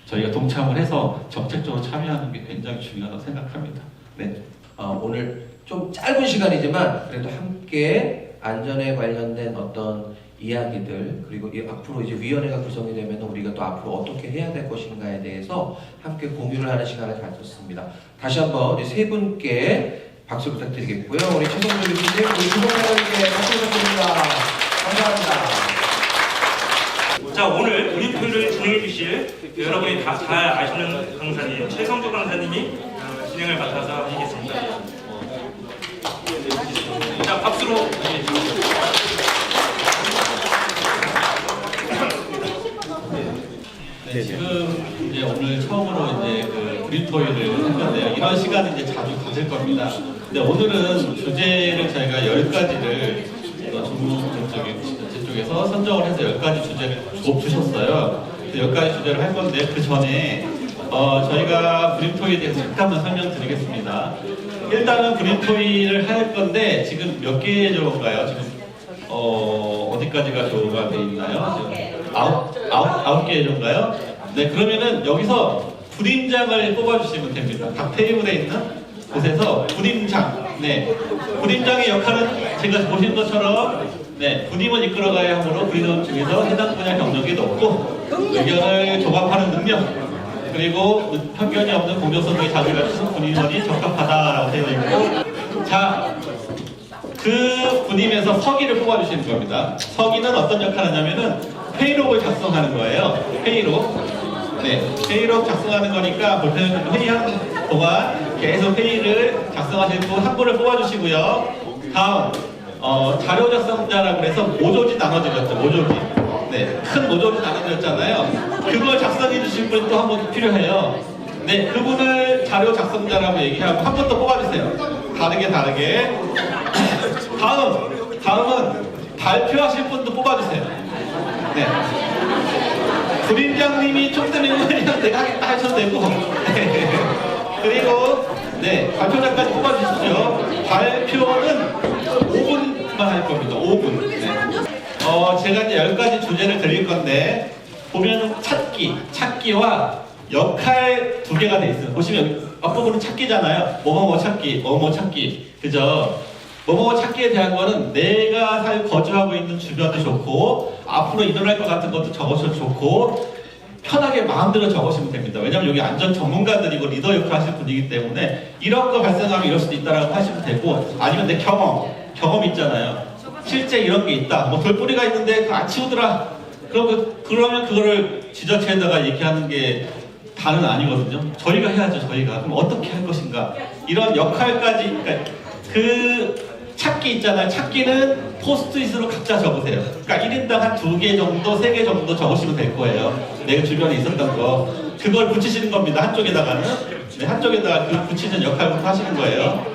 저희가 동참을 해서 정책적으로 참여하는 게 굉장히 중요하다고 생각합니다. 네. 오늘 좀 짧은 시간이지만 그래도 함께 안전에 관련된 어떤 이야기들, 그리고 앞으로 이제 위원회가 구성이 되면 우리가 또 앞으로 어떻게 해야 될 것인가에 대해서 함께 공유를 하는 시간을 가졌습니다. 다시 한번 이 세 분께 박수 부탁드리겠고요. 우리 최성준 교수님, 우리 주동사님께 박수 부탁드립니다. 감사합니다. 자, 오늘 브리핑을 진행해 주실 여러분이 다 잘 아시는 강사님 최성주 강사님이 진행을 맡아서 하시겠습니다. 자, 박수로 네, 지금 이제 오늘 처음으로 이제 그 브리토이를 했는데요. 이런 시간은 이제 자주 가질 겁니다. 근데 오늘은 주제를 저희가 10가지를 쪽에서 선정을 해서 10가지 주제를 주셨어요. 10가지 주제를 할 건데, 그 전에 저희가 브리토이에 대해서 잠깐만 설명드리겠습니다. 일단은 브리토이를 할 건데 지금 몇 개 정도인가요? 지금 어디까지가 조가 돼 있나요? 지금 아홉 개 정도인가요? 네, 그러면은 여기서 불임장을 뽑아주시면 됩니다. 각 테이블에 있는 곳에서 불임장. 네, 불임장의 역할은 제가 보신 것처럼 분임을 이끌어가야 하므로 불임 중에서 해당 분야 경력이 높고 의견을 조합하는 능력, 그리고 편견이 없는 공정성의 자질을 갖춘 분임원이 적합하다라고 되어 있고, 자, 그 분임에서 서기를 뽑아주시는 겁니다. 서기는 어떤 역할을 하냐면은 회의록을 작성하는 거예요. 회의록. 네, 회의록 작성하는 거니까 회의하는 동안 계속 회의를 작성하시는 분 한 분을 뽑아주시고요. 다음, 자료 작성자라고 해서 모조지 나눠드렸죠. 모조지. 네, 큰 모조지 나눠드렸잖아요. 그걸 작성해 주실 분이 또 한 분 필요해요. 네, 그분을 자료 작성자라고 얘기하고 한 분 더 뽑아주세요. 다르게. 다음은 발표하실 분도 뽑아주세요. 네. 부림장님이 좀 되면 내가 하겠다 하셔도 되고, 네. 그리고 발표자까지 뽑아주시죠. 발표는 5분만 할 겁니다. 5분. 네. 제가 이제 10가지 주제를 드릴 건데, 보면 찾기와 역할 2개가 돼 있어요. 보시면 앞부분은 찾기잖아요. 뭐뭐 찾기. 그죠? 뭐뭐 찾기에 대한 거는 내가 거주하고 있는 주변도 좋고, 앞으로 일어날 것 같은 것도 적으셔도 좋고, 편하게 마음대로 적으시면 됩니다. 왜냐면 여기 안전 전문가들이고 리더 역할 하실 분이기 때문에 이런 거 발생하면 이럴 수도 있다라고 하시면 되고, 아니면 내 경험 있잖아요. 실제 이런 게 있다. 뭐 돌뿌리가 있는데 그거 안 치우더라. 그러면 그거를 지자체에다가 얘기하는 게 다는 아니거든요. 저희가 해야죠. 그럼 어떻게 할 것인가. 이런 역할까지, 그러니까 그 찾기 있잖아요. 찾기는 포스트잇으로 각자 적으세요. 그러니까 1인당 한 2개 정도, 3개 정도 적으시면 될 거예요. 내 주변에 있었던 거. 그걸 붙이시는 겁니다. 한쪽에다가는. 네, 한쪽에다가 그 붙이는 역할부터 하시는 거예요.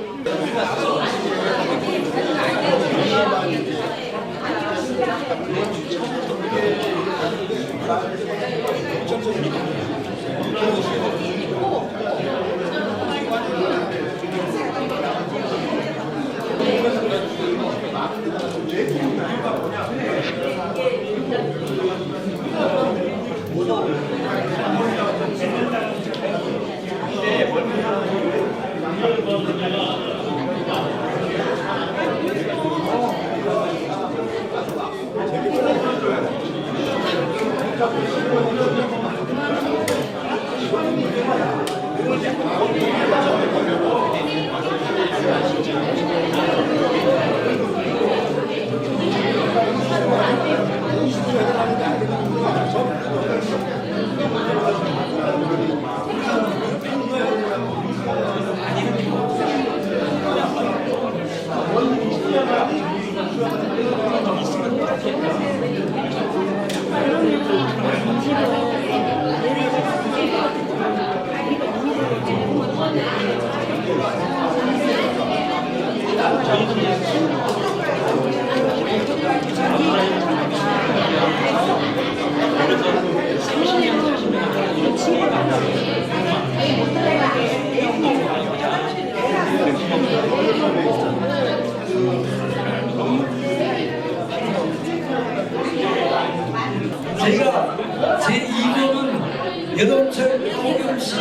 제가 제 2번은 여동철 호경씨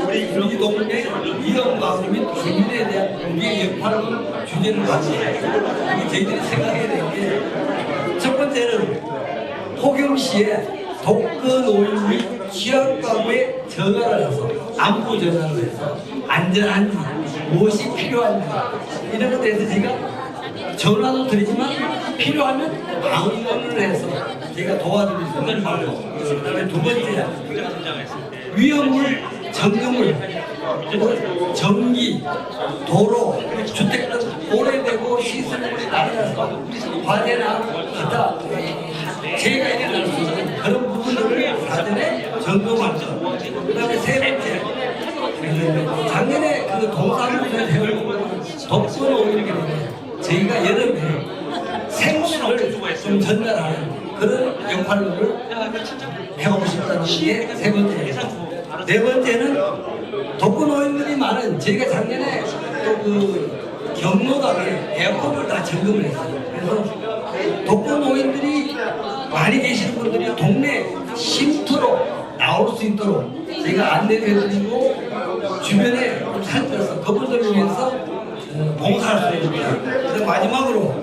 우리 동네 이영광 및 주민에 대한 우리의 역할을 주제를 가지고 저희들이 생각해야 될 게 첫 번째는 호경씨의 독거 노인 및 취약가구에 전화를 해서 안부 전화를 해서 안전한지 무엇이 필요한지 이런 것에 대해서 제가 전화도 드리지만 필요하면 방문을 해서 제가 도와드릴 수 있는 방법. 그다음에 두 번째 위험물 점검을 전기, 도로, 주택 등 오래되고 시설물이 낮아서 화재나 기타 재해가 일어날 수 있는 그런 부분들을 사전에 점검할 것. 그다음에 세 번째 작년에 그 동사무소에 해온 독서 오일이 저희가 여름에 생수를 좀 전달하는 그런 역할을 해보고 싶다는 게 세 번째. 네 번째는 독거노인들이 많은 저희가 작년에 또 그 경로당에 에어컨을 다 점검을 했어요. 그래서 독거노인들이 많이 계시는 분들이 동네 쉼터로 나올 수 있도록 저희가 안내를 해드리고 주변에 좀 살펴서 그분들을 위해서 봉사할 수 있습니다. 그래서 마지막으로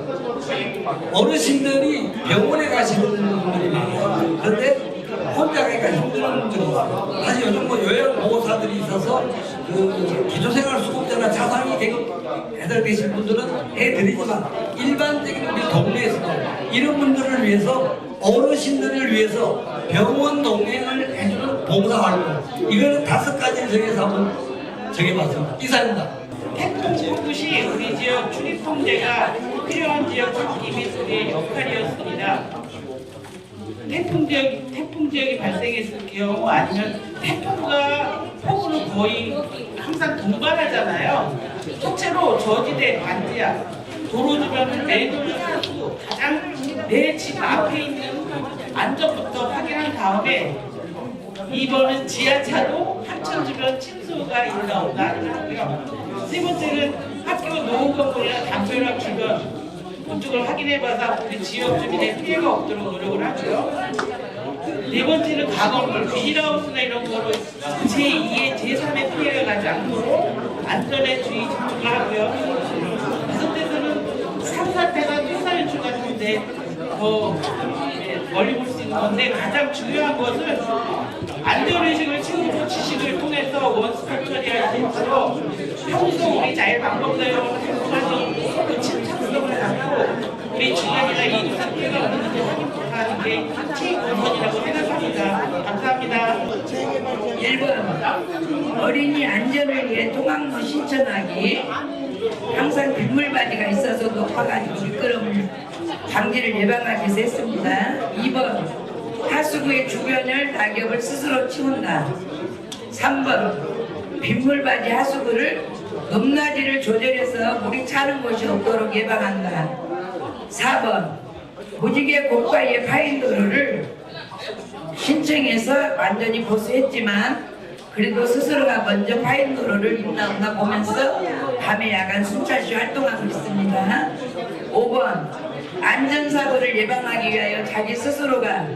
어르신들이 병원에 가시는 분들이 많아요. 그런데 혼자 가기가 힘든 분들이 있어요. 사실 요즘 뭐 요양보호사들이 있어서 그 기초생활수급자나 자산이 배달되신 분들은 해드리지만 일반적인 우리 동네에서도 이런 분들을 위해서 어르신들을 위해서 병원 동행을 해주는 봉사활동 이거는 5가지를 정해서 한번 정해봤습니다. 이상입니다. 태풍 포굿이 우리 지역 출입 통제가 필요한 지역 찾기 및 우리의 역할이었습니다. 태풍 지역이 발생했을 경우 아니면 태풍과 폭우는 거의 항상 동반하잖아요. 첫째로 저지대 반지하, 도로 주변을 매도를 하고 가장 내 집 앞에 있는 안전부터 확인한 다음에 2번은 지하차도 하천 주변 침수가 있나온가 하고요. 세 번째는 학교 노후 건물이나 담벼락 주변 그쪽을 확인해봐서 우리 지역 주민의 피해가 없도록 노력을 하고요. 네 번째는 가건물, 비닐하우스나 이런 거로 제2의 제3의 피해가 가지 않도록 안전에 주의 집중을 하고요. 다섯 번째는 산사태나 토사 유출 같은데 더 멀리 볼 수 있는 건데 가장 중요한 것은 안전의식을 친구 지식을 통해서 원스톱 처리할 수 있도록 평소 우리 자율방법사용을 행동하는 그 침착성을 갖고 우리 주변이나 이 상태가 어느는지 확인하는 게 최우선이라고 생각합니다. 감사합니다. 1번 어린이 안전을 위해 통학로 신청하기. 항상 빗물바지가 있어서 높아가지고 미끄럼 방지를 예방하기 위해서 했습니다. 2번 하수구의 주변을 낙엽을 스스로 치운다. 3번 빗물바지 하수구를 높낮이를 조절해서 물이 차는 곳이 없도록 예방한다. 4번 무지개 고가의 파인 도로를 신청해서 완전히 보수했지만 그래도 스스로가 먼저 파일 도로를 있나 없나 보면서 밤에 야간 순찰시 활동하고 있습니다. 5번 안전사고를 예방하기 위하여 자기 스스로가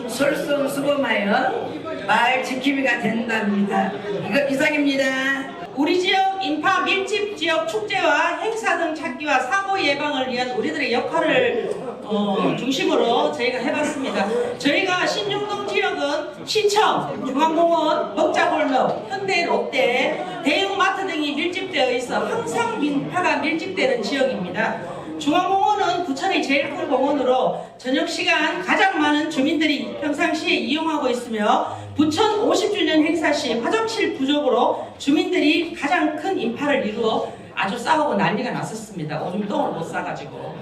솔선수범하여 마을 지킴이가 된답니다. 이거 이상입니다. 우리 지역 인파 밀집 지역 축제와 행사 등 찾기와 사고 예방을 위한 우리들의 역할을 중심으로 저희가 해봤습니다. 저희가 신중동 지역은 시청, 중앙공원, 먹자골목, 현대 롯데, 대형마트 등이 밀집되어 있어 항상 인파가 밀집되는 지역입니다. 중앙공원은 부천의 제일 큰 공원으로 저녁시간 가장 많은 주민들이 평상시에 이용하고 있으며 부천 50주년 행사 시 화장실 부족으로 주민들이 가장 큰 인파를 이루어 아주 싸우고 난리가 났었습니다. 오줌 똥을 못 싸가지고.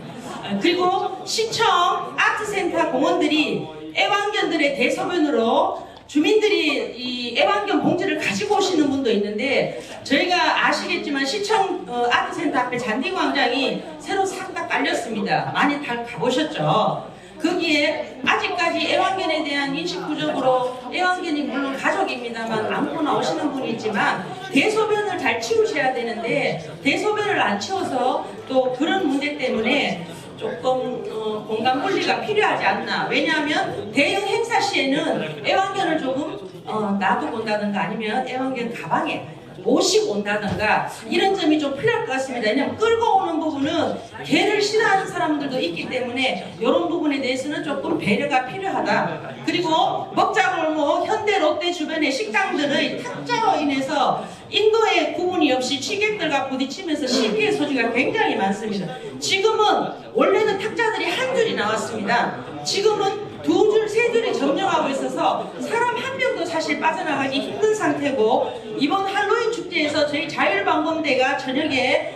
그리고 시청 아트센터 공원들이 애완견들의 대소변으로 주민들이 이 애완견 봉지를 가지고 오시는 분도 있는데 저희가 아시겠지만 시청 아트센터 앞에 잔디광장이 새로 싹 다 깔렸습니다. 많이 다 가보셨죠? 거기에 아직까지 애완견에 대한 인식 부족으로 애완견이 물론 가족입니다만 아무거나 오시는 분이 있지만 대소변을 잘 치우셔야 되는데 대소변을 안 치워서 또 그런 문제 때문에 조금 공간 분리가 필요하지 않나. 왜냐하면 대형 행사 시에는 애완견을 조금 놔두고 온다든가 아니면 애완견 가방에 모시고 온다든가 이런 점이 좀 필요할 것 같습니다. 왜냐하면 끌고 오는 부분은 개를 싫어하는 사람들도 있기 때문에 이런 부분에 대해서는 조금 배려가 필요하다. 그리고 먹자골목 현대 롯데 주변의 식당들의 탁자로 인해서 인도의 구분이 없이 취객들과 부딪히면서 실패의 소지가 굉장히 많습니다. 지금은 원래는 탁자들이 한 줄이 나왔습니다. 지금은 두 줄, 세 줄이 점령하고 있어서 사람 한 명도 사실 빠져나가기 힘든 상태고 이번 할로윈 축제에서 저희 자율방범대가 저녁에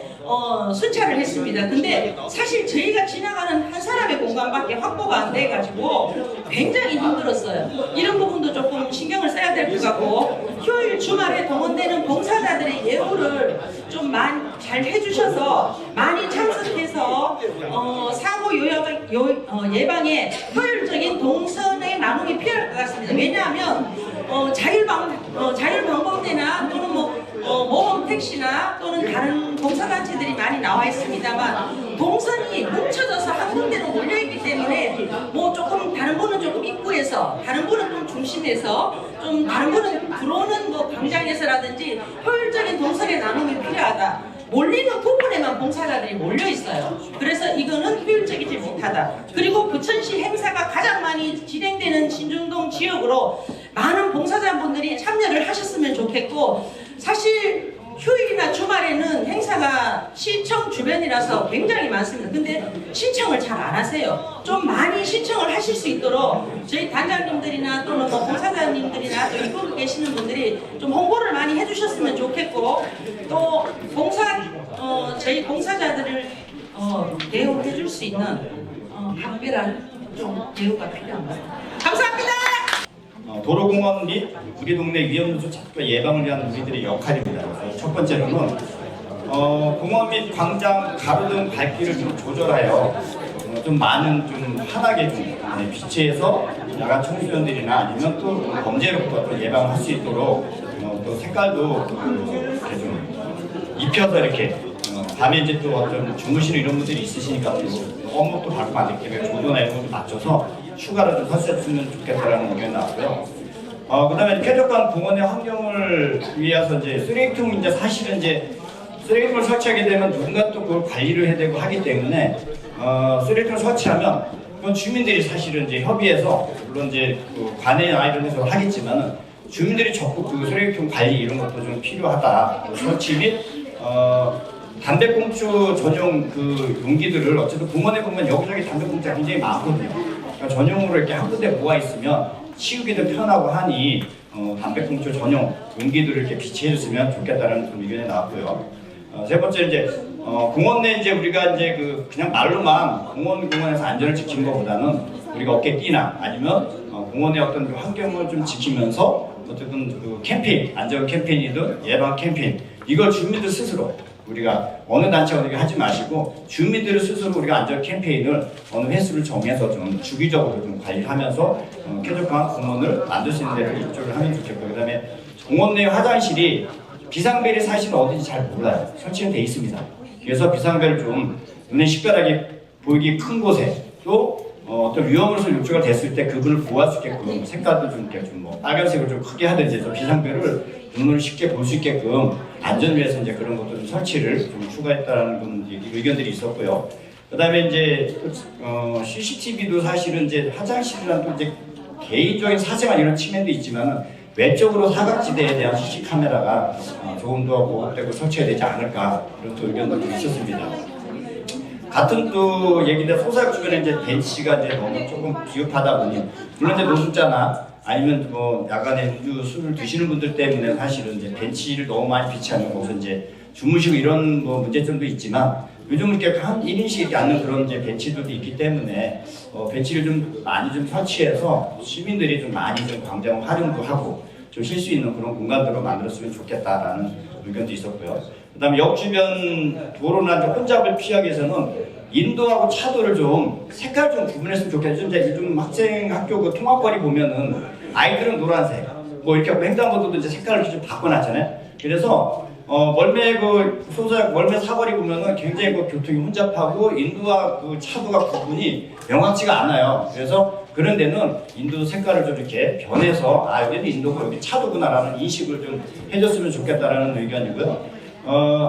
순찰을 했습니다. 근데 사실 저희가 지나가는 한 사람의 공간밖에 확보가 안 돼가지고 굉장히 힘들었어요. 이런 부분도 조금 신경을 써야 될 것 같고 휴일 주말에 동원되는 봉사자들의 예우를 좀 많이 잘 해주셔서 많이 참석해서 사고 예방에 효율적인 동선의 나눔이 필요할 것 같습니다. 왜냐하면 자율방범대나 또는 모범택시나 또는 다른 봉사단체들이 많이 나와 있습니다만 동선이 뭉쳐져서 한 군데로 몰려있기 때문에 뭐 조금 다른 분은 조금 입구에서 다른 분은 좀 중심에서 좀 다른 분은 들어오는 뭐 광장에서라든지 효율적인 동선의 나눔이 필요하다. 몰리는 부분에만 봉사자들이 몰려있어요. 그래서 이거는 효율적이지 못하다. 그리고 부천시 행사가 가장 많이 진행되는 신중동 지역으로 많은 봉사자분들이 참여를 하셨으면 좋겠고 사실 휴일이나 주말에는 행사가 시청 주변이라서 굉장히 많습니다. 근데 신청을 잘 안 하세요. 좀 많이 신청을 하실 수 있도록 저희 단장님들이나 또는 뭐 봉사자님들이나 또 이쪽에 계시는 분들이 좀 홍보를 많이 해주셨으면 좋겠고 또 저희 봉사자들을 대우해 줄 수 있는 각별한 좀 대우가 필요합니다. 감사합니다. 도로공원 및 우리 동네 위험요소 찾기와 예방을 위한 우리들의 역할입니다. 그래서 첫 번째로는 공원 및 광장 가로등 밝기를 좀 조절하여 좀 많은 좀 환하게 좀 비치해서 야간 청소년들이나 아니면 또 범죄로부터 또 예방할 수 있도록 또 색깔도 이렇게 좀 입혀서 이렇게 밤에 이제 또 어떤 주무시는 이런 분들이 있으시니까 또 어묵도 바꾸면 안 되게 조도나 이런 것도 맞춰서 추가로 좀 설치했으면 좋겠다라는 의견이 나왔고요. 그 다음에 쾌적한 공원의 환경을 위해서 이제 쓰레기통 이제 사실은 이제 쓰레기통을 설치하게 되면 누군가 또 그걸 관리를 해야 되고 하기 때문에 쓰레기통을 설치하면 그건 주민들이 사실은 이제 협의해서 물론 이제 그 관내나 이런 데서 하겠지만은 주민들이 적극 그 쓰레기통 관리 이런 것도 좀 필요하다. 설치 및 담배꽁초 전용 그 용기들을 어쨌든 공원에 보면 여기저기 담배꽁초가 굉장히 많거든요. 그러니까 전용으로 이렇게 한 군데 모아 있으면 치우기도 편하고 하니 담배꽁초 전용 용기들을 이렇게 비치해 줬으면 좋겠다는 그런 의견이 나왔고요. 세 번째 이제 공원 내 이제 우리가 이제 그냥 말로만 공원에서 안전을 지키는 것보다는 우리가 어깨띠나 아니면 공원의 어떤 그 환경을 좀 지키면서 어쨌든 그 캠페인 안전 캠페인이든 예방 캠페인 이걸 주민들 스스로 우리가 어느 단체가 어떻게 하지 마시고 주민들 스스로 우리가 안전 캠페인을 어느 횟수를 정해서 좀 주기적으로 좀 관리하면서 쾌적한 공원을 만들 수 있는 데를 이쪽을 하면 좋겠고, 그다음에 공원 내 화장실이 비상벨이 사실은 어딘지 잘 몰라요. 설치는 돼 있습니다. 그래서 비상벨을 좀 눈에 식별하게 보이기 큰 곳에 또 어떤 위험으로서 욕조가 됐을 때 그분을 보호할 수 있게끔 색깔도 좀 이렇게 좀 뭐 빨간색으로 좀 크게 하든지 좀 비상벨을 눈으로 쉽게 볼 수 있게끔 안전을 위해서 이제 그런 것도 좀 설치를 좀 추가했다는 그런 의견들이 있었고요. 그다음에 이제 CCTV도 사실은 이제 화장실이랑 또 이제 개인적인 사생활 이런 측면도 있지만은 외적으로 사각지대에 대한 CC 카메라가 조금 더 보호되고 설치해야 되지 않을까 그런 또 의견도 좀 있었습니다. 같은 또 얘기인데 소사역 주변에 이제 벤치가 이제 너무 조금 비읍하다 보니 물론 이제 노숙자나 아니면 뭐 야간에 음주 술을 드시는 분들 때문에 사실은 이제 벤치를 너무 많이 비치하는 거기서 이제 주무시고 이런 뭐 문제점도 있지만 요즘 이렇게 한 1인씩 이렇게 앉는 그런 이제 벤치들도 있기 때문에 벤치를 좀 많이 좀 설치해서 시민들이 좀 많이 좀 광장 활용도 하고 좀 쉴 수 있는 그런 공간들로 만들었으면 좋겠다라는 의견도 있었고요. 그다음에 역 주변 도로나 이제 혼잡을 피하기 위해서는 인도하고 차도를 좀 색깔 좀 구분했으면 좋겠어요. 이제 요즘 학생 학교 그 통학거리 보면은 아이들은 노란색, 뭐 이렇게 횡단보도도 이제 색깔을 좀 바꿔놨잖아요. 그래서 멀매 그 소사 멀매 사거리 보면은 굉장히 그 교통이 혼잡하고 인도와 그 차도가 구분이 명확치가 않아요. 그래서 그런 데는 인도 색깔을 좀 이렇게 변해서 아 여기는 인도고 여기 차도구나라는 인식을 좀 해줬으면 좋겠다라는 의견이고요.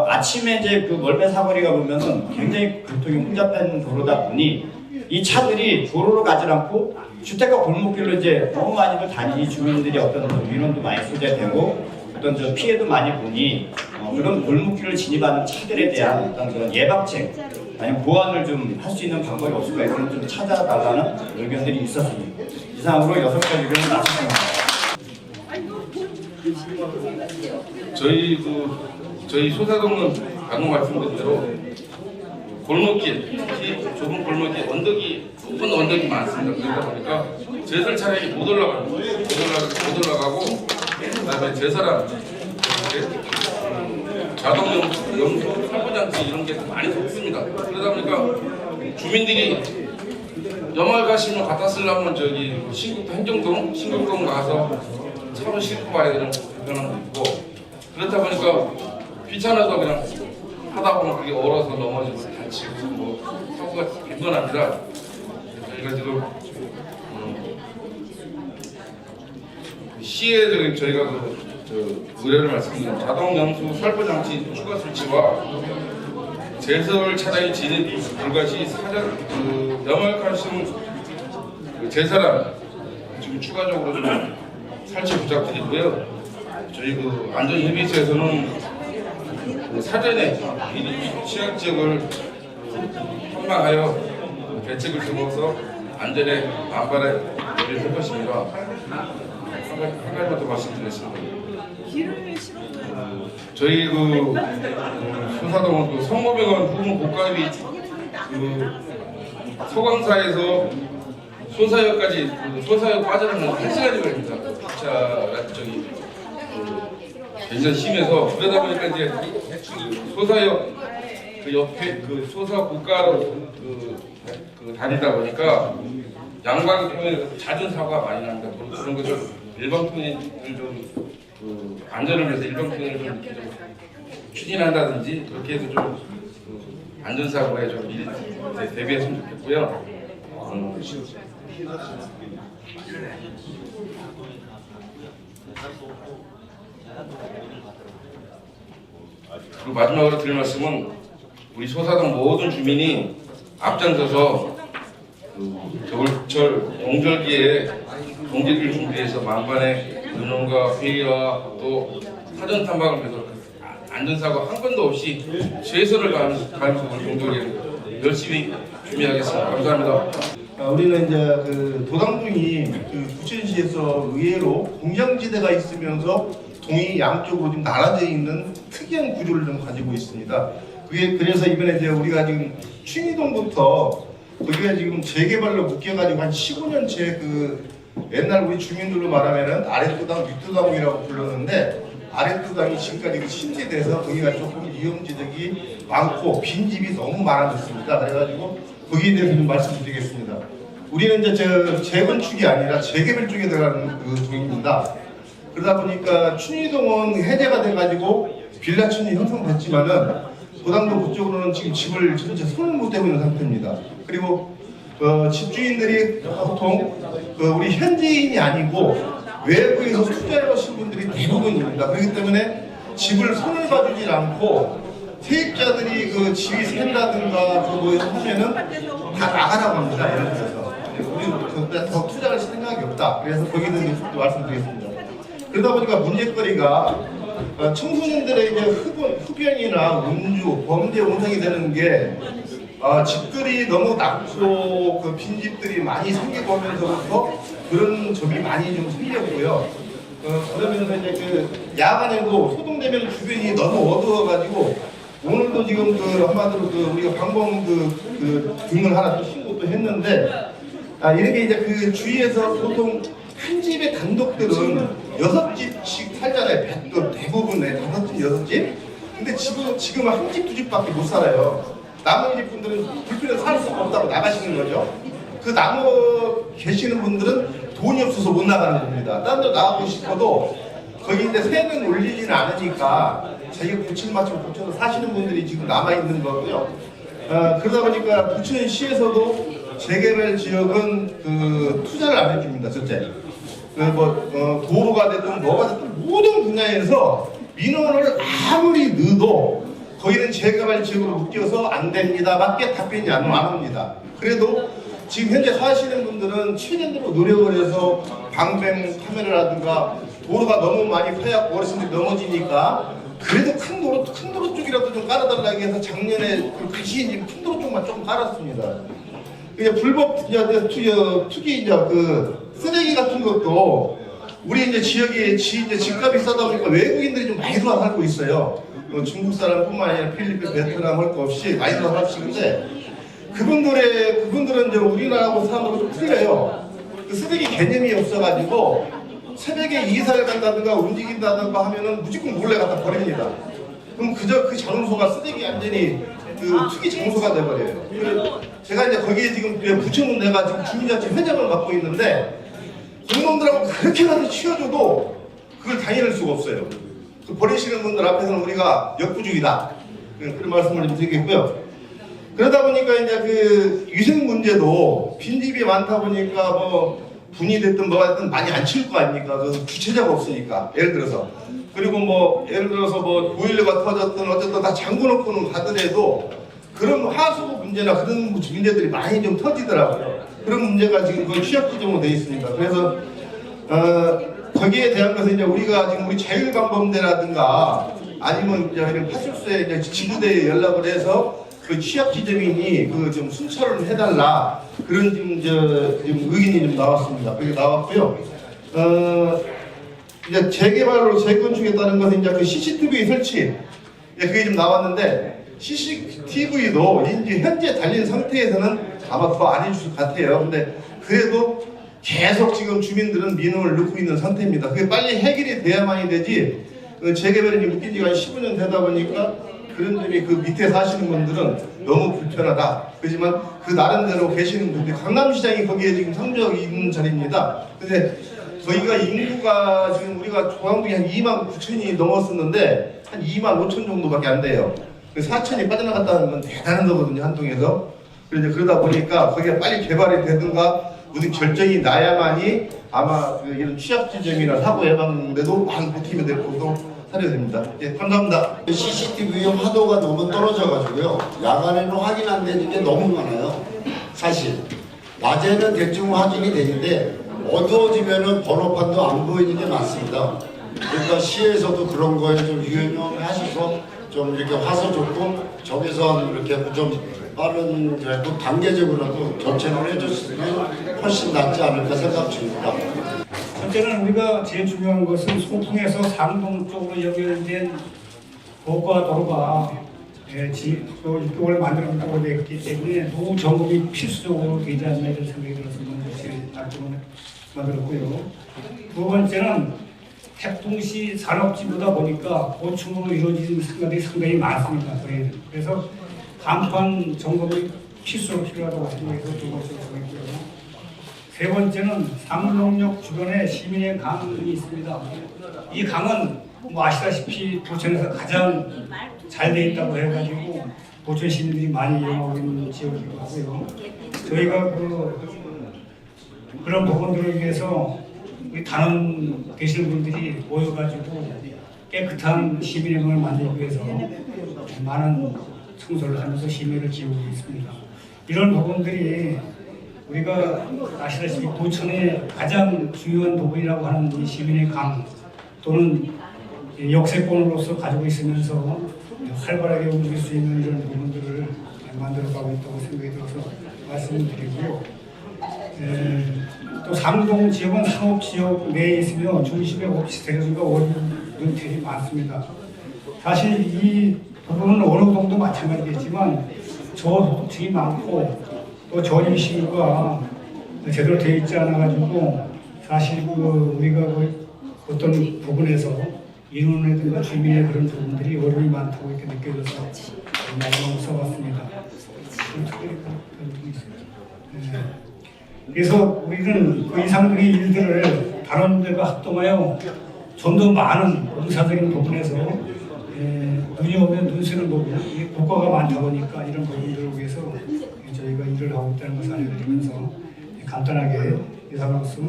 아침에 이제 그 멀매 사거리가 보면은 굉장히 교통이 혼잡한 도로다 보니 이 차들이 도로로 가지 않고 주택가 골목길로 이제 너무 많이들 다니니 주민들이 어떤 민원도 많이 소재되고 어떤 저 피해도 많이 보니 그런 골목길을 진입하는 차들에 대한 어떤 그런 예방책 아니면 보완을 좀 할 수 있는 방법이 없을까 이런 좀 찾아달라는 의견들이 있었습니다. 이상으로 6가지 의견을 마쳤습니다. 저희 소사동은 방금 말씀드린 대로 골목길, 특히 좁은 골목길 언덕이 높은 언덕이 많습니다. 그러다 보니까 제설 차량이 못 올라가고 그다음에 제설함 자동 염소 살포장치 이런 게 많이 적습니다. 그러다 보니까 주민들이 연말 가시면 갖다 쓰려면 저기 신국도 행정동 가서 차로 싣고 가야 되는 불편함도 있고 그렇다 보니까 귀찮아서 그냥 하다 보면 그게 얼어서 넘어지고 다치고 뭐 사고가 빈번합니다. 저희가 지금 시에 저희가 의뢰를 말씀드리면 자동 염수 살포 장치 추가 설치와 제설 차량이 진입 불가시 사전 염화칼슘 제설함 지금 추가적으로 좀 설치 부탁드리고요. 저희 안전협의체에서는 사전에 미리 취약 지역을 탐방하여 대책을 세워서 안전에 안발에 할 것입니다. 한 가지만 더 말씀드리겠습니다. 저희 소사동은 성모병원 후문 고가비 소강사에서 소사역까지 소사역 빠져나가는 1시간이 걸립니다. 기차가 굉장히 심해서 그러다 보니까 이제 소사역 그 옆에 소사 고가로 다니다 보니까 양방향 통에 잦은 사고가 많이 납니다. 그런 거 좀 일방통행을 좀 안전을 위해서 일방통행을 좀 추진한다든지 그렇게 해서 좀 안전사고에 좀 미리 대비했으면 좋겠고요. 그리고 마지막으로 드릴 말씀은 우리 소사동 모든 주민이 앞장서서 겨울철 동절기에 동계를 준비해서 만반의 의논과 회의와 또 사전 탐방을 위해서 안전사고 한 건도 없이 최선을 다하면서 우리 동절기에 열심히 준비하겠습니다. 감사합니다. 우리는 이제 도당동이 부천시에서 의외로 공장지대가 있으면서 동이 양쪽으로 좀 나눠져 있는 특이한 구조를 좀 가지고 있습니다. 그래서 이번에 이제 우리가 지금 충의동부터 거기가 지금 재개발로 묶여가지고 한 15년째 옛날 우리 주민들로 말하면은 아랫도당, 윗도당이라고 불렀는데 아랫도당이 지금까지 침체돼서 거기가 조금 위험지역이 많고 빈집이 너무 많아졌습니다. 그래가지고 거기에 대해서 좀 말씀드리겠습니다. 우리는 이제 재건축이 아니라 재개발 쪽에 들어가는 그 동입니다. 그러다 보니까 춘희동은 해제가 돼가지고 빌라촌이 형성됐지만은 도당도 그쪽으로는 지금 집을 전체 손을 못 대고 있는 상태입니다. 그리고 집주인들이 보통 우리 현지인이 아니고 외부에서 투자해 오신 분들이 대부분입니다. 그렇기 때문에 집을 손을 봐주지 않고 세입자들이 그 집이 샌다든가 그거 하면은 다 나가라고 합니다. 예를 들어서 우리 더 투자할 생각이 없다. 그래서 거기는 말씀드리겠습니다. 그러다 보니까 문제거리가 청소년들의 이제 흡연이나 음주, 범죄 원상이 되는 게 집들이 너무 낮고 그 빈집들이 많이 생기고 하면서부터 그런 점이 많이 좀 생겼고요. 그러면서 이제 그 야간에도 소동대면 주변이 너무 어두워가지고 오늘도 지금 그 한마디로 그 우리가 방범 그 등을 하나 또 신고도 했는데 이렇게 이제 그 주위에서 보통 한 집의 단독들은 6집씩 살잖아요. 대부분의 5집, 6집. 근데 지금 한 집, 2집밖에 못 살아요. 나머지 분들은 불편해서 살 수가 없다고 나가시는 거죠. 그 나무 계시는 분들은 돈이 없어서 못 나가는 겁니다. 딴 데 나가고 싶어도 거기 이제 세는 올리지는 않으니까 자기가 고칠 맞춤 고쳐서 사시는 분들이 지금 남아있는 거고요. 그러다 보니까 부천시에서도 재개발 지역은 그 투자를 안 해줍니다. 첫째. 도로가 됐든 뭐가 됐든 모든 분야에서 민원을 아무리 넣어도 거기는 재개발 지역으로 묶여서 안 됩니다. 밖에 답변이 안 옵니다. 그래도 지금 현재 사시는 분들은 최대로 노력을 해서 방범 카메라라든가 도로가 너무 많이 파였고 어르신들이 넘어지니까 그래도 큰 도로 쪽이라도 좀 깔아달라고 해서 작년에 다시 이제 큰 도로 쪽만 조금 깔았습니다. 이제 불법 투기 이제 그 쓰레기 같은 것도 우리 이제 지역에 이제 집값이 싸다 보니까 외국인들이 좀 많이 들어와 살고 있어요. 중국 사람뿐만 아니라 필리핀, 베트남 할 거 없이 많이 들어와 사시는데 그분들은 이제 우리나라하고 사람하고 좀 틀려요. 그 쓰레기 개념이 없어가지고 새벽에 이사를 간다든가 움직인다든가 하면은 무조건 몰래 갖다 버립니다. 그럼 그저 그 장소가 쓰레기 완전히 그 투기 장소가 돼버려요. 그래서 제가 이제 거기에 지금 부천군 내가 지금 주민자치 회장을 맡고 있는데 공무원들하고 그렇게 가서 치워줘도 그걸 당해낼 수가 없어요. 그 버리시는 분들 앞에서는 우리가 역부족이다. 그런 말씀을 좀 드리겠고요. 그러다 보니까 이제 그 위생 문제도 빈집이 많다 보니까 뭐 분이 됐든 뭐가 됐든 많이 안 치울 거 아닙니까? 그 주체자가 없으니까. 예를 들어서. 그리고 뭐 예를 들어서 뭐 보일러가 터졌든 어쨌든 다 잠궈놓고는 가더라도 그런 하수구 문제나 그런 문제들이 많이 좀 터지더라고요. 그런 문제가 지금 거의 취약 지정으로 되어 있습니다. 그래서 거기에 대한 것은 이제 우리가 지금 우리 자율방범대라든가 아니면 이제 이런 파출소에 이제 지구대에 연락을 해서 그 취약 지점인이 그 좀 순찰을 해달라 그런 지금 의견이 좀 나왔습니다. 그게 나왔고요. 이제 재개발로 재건축에 따른 것은 이제 그 CCTV 설치 그게 좀 나왔는데 CCTV도 이제 현재 달린 상태에서는 아마 더 안 해주실 것 같아요. 근데 그래도 계속 지금 주민들은 민원을 넣고 있는 상태입니다. 그게 빨리 해결이 돼야만이 되지 재개발이 묶인 지가 15년 되다 보니까 그런 점이 그 밑에 사시는 분들은 너무 불편하다. 그렇지만 그 나름대로 계시는 분들 강남시장이 거기에 지금 상주하고 있는 자리입니다. 근데 저희가 인구가 지금 우리가 조항동이 한 2만 9천이 넘었었는데 한 2만 5천 정도밖에 안 돼요. 4천이 빠져나갔다는 건 대단한 거거든요. 한동에서. 그러다 보니까 거기가 빨리 개발이 되든가 무슨 결정이 나야만이 아마 이런 취약 지점이나 사고 예방에도 많은 보탬이 될 것으로 사료됩니다. 예, 감사합니다. CCTV 화도가 너무 떨어져가지고요. 야간에는 확인 안 되는 게 너무 많아요. 사실 낮에는 대충 확인이 되는데 어두워지면은 번호판도 안 보이는 게 많습니다. 그러니까 시에서도 그런 거에 좀 유념하셔서 좀 이렇게 화소 좋고 적외선 이렇게 좀 빠른 그 단계적으로도 결정을 해줬으면 훨씬 낫지 않을까 생각 중입니다. 첫째는 우리가 제일 중요한 것은 소풍에서 상동 쪽으로 연결된 도로가 또 이쪽을 만들어놓고 됐기 때문에 노후 점검이 필수적으로 되지 않나 이런 생각이 들어서 제일 앞으로 만들었고요. 두 번째는 태풍시 산업지구다 보니까 고충으로 이루어진 상가들이 상당히 많습니다. 저희는. 그래서 간판 점검이 필수로 필요하다고 생각해서 두 번째로 정했고요. 세 번째는 상동역 주변에 시민의 강이 있습니다. 이 강은 뭐 아시다시피 부천에서 가장 잘 돼 있다고 해가지고 부천 시민들이 많이 이용하고 있는 지역이기도 하고요. 저희가 그런 부분들을 위해서 우리 단원 계시는 분들이 모여가지고 깨끗한 시민의 강을 만들기 위해서 많은 청소를 하면서 심혈을 기울이고 있습니다. 이런 부분들이 우리가 아시다시피 부천의 가장 중요한 부분이라고 하는 이 시민의 강 또는 역세권으로서 가지고 있으면서 활발하게 움직일 수 있는 이런 부분들을 만들어가고 있다고 생각이 들어서 말씀을 드리고요. 또 상동 지역은 상업지역 내에 있으며 중심에 오피스텔과 원룸들이 많습니다. 사실 이 부분은 어느 정도 마찬가지겠지만 저소득층이 많고 또 저임시가 제대로 되어 있지 않아가지고 사실 우리가 어떤 부분에서 인원이라든가 주민의 그런 부분들이 어려움이 많다고 이렇게 느껴져서 마지막으로 써봤습니다. 그래서 우리는 그 이상의 일들을 다른 데가 합동하여 좀 더 많은 의사적인 부분에서 눈이 오면 눈 쓰는 부분, 국가가 많다 보니까 이런 부분들을 위해서 저희가 일을 하고 있다는 것을 알려드리면서 간단하게 이사로서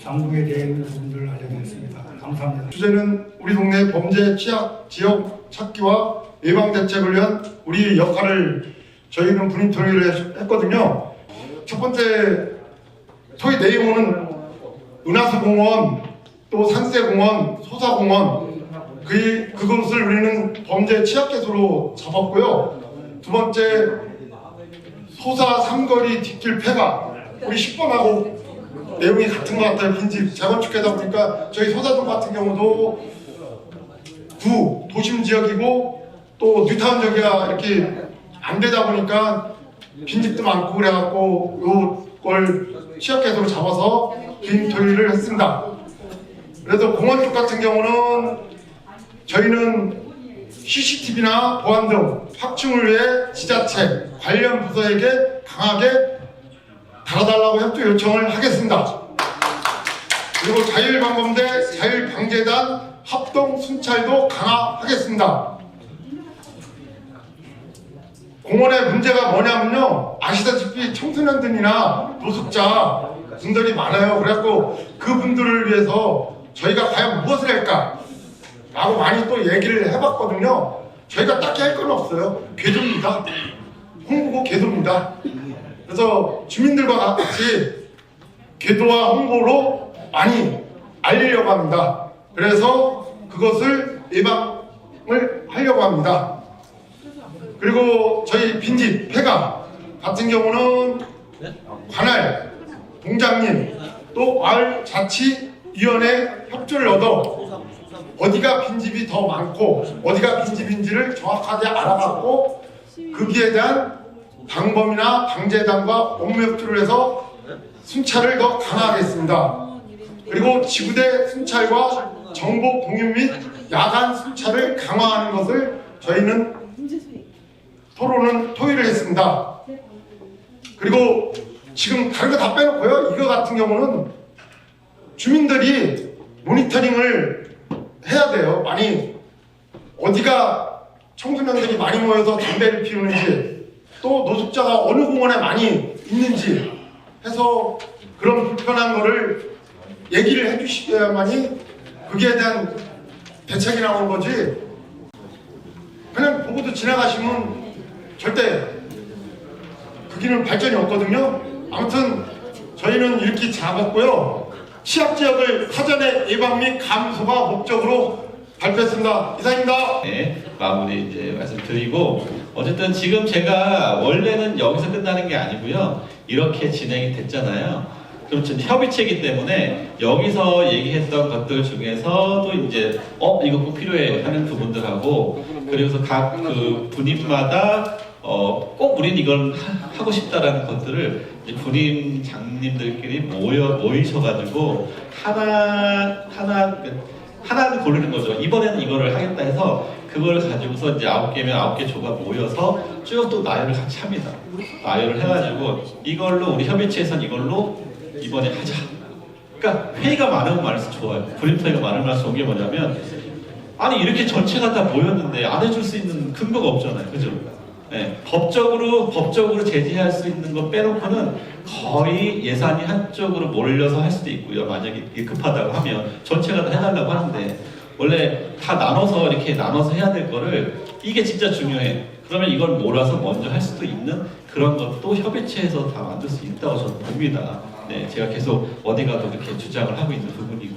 상동에 대한 부분들을 알려드렸습니다. 감사합니다. 주제는 우리 동네 범죄 취약 지역 찾기와 예방 대책을 위한 우리 역할을 저희는 분인 토의를 했거든요. 첫 번째 토의 내용은 은하수공원, 또 산세공원, 소사공원 그것을 우리는 범죄 취약계수로 잡았고요. 두 번째 소사 삼거리 뒷길 폐가 우리 10번하고 내용이 같은 것 같아요. 빈집 재건축하다 보니까 저희 소사동 같은 경우도 도심 지역이고 또 뉴타운 지역이가 이렇게 안 되다 보니까 빈집도 많고 그래갖고 이걸 취약계수로 잡아서 빈 토의를 했습니다. 그래서 공원 쪽 같은 경우는 저희는 CCTV나 보안 등 확충을 위해 지자체 관련 부서에게 강하게 달아달라고 협조 요청을 하겠습니다. 그리고 자율방범대 자율방재단 합동 순찰도 강화하겠습니다. 공원의 문제가 뭐냐면요, 아시다시피 청소년들이나 노숙자 분들이 많아요. 그래갖고 그분들을 위해서 저희가 과연 무엇을 할까 라고 많이 또 얘기를 해봤거든요. 저희가 딱히 할 건 없어요. 궤도입니다. 홍보고 궤도입니다. 그래서 주민들과 같이 궤도와 홍보로 많이 알리려고 합니다. 그래서 그것을 예방을 하려고 합니다. 그리고 저희 빈집 폐가 같은 경우는 관할 동장님 또 마을 자치위원회 협조를 얻어 어디가 빈집이 더 많고 어디가 빈집인지를 정확하게 알아갖고 거기에 대한 방범이나 방재단과 업무 협조를 해서 순찰을 더 강화하겠습니다. 그리고 지구대 순찰과 정보 공유 및 야간 순찰을 강화하는 것을 저희는 토의를 했습니다. 그리고 지금 다른 거 다 빼놓고요. 이거 같은 경우는 주민들이 모니터링을 해야 돼요. 많이 어디가 청소년들이 많이 모여서 담배를 피우는지 또 노숙자가 어느 공원에 많이 있는지 해서 그런 불편한 거를 얘기를 해주셔야만이 거기에 대한 대책이 나오는 거지 그냥 보고도 지나가시면 절대 거기는 발전이 없거든요. 아무튼 저희는 이렇게 잡았고요. 취약지역을 사전에 예방 및 감소가 목적으로 발표했습니다. 이상입니다. 네, 마무리 이제 말씀드리고 어쨌든 지금 제가 원래는 여기서 끝나는 게 아니고요. 이렇게 진행이 됐잖아요. 그럼 지금 협의체이기 때문에 여기서 얘기했던 것들 중에서도 이제 이거 꼭 필요해 하는 부분들하고 그래서 각 그 분입마다 꼭 우린 이걸 하고 싶다라는 것들을 이제 부림장님들끼리 모이셔가지고 하나 고르는 거죠. 이번에는 이거를 하겠다 해서 그걸 가지고서 이제 9개면 9개 조가 모여서 쭉 또 나열을 같이 합니다. 나열을 해가지고 이걸로 우리 협의체에선 이걸로 이번에 하자. 그러니까 회의가 많으면 많을수록 좋아요. 부림토의가 많으면 많을수록 좋은 게 뭐냐면 아니 이렇게 전체가 다 모였는데 안 해줄 수 있는 근거가 없잖아요. 그죠? 네, 법적으로 제지할 수 있는 거 빼놓고는 거의 예산이 한쪽으로 몰려서 할 수도 있고요. 만약에 이게 급하다고 하면 전체가 다 해달라고 하는데 원래 다 이렇게 나눠서 해야 될 거를 이게 진짜 중요해. 그러면 이걸 몰아서 먼저 할 수도 있는 그런 것도 협의체에서 다 만들 수 있다고 저는 봅니다. 네, 제가 계속 어디 가도 이렇게 주장을 하고 있는 부분이고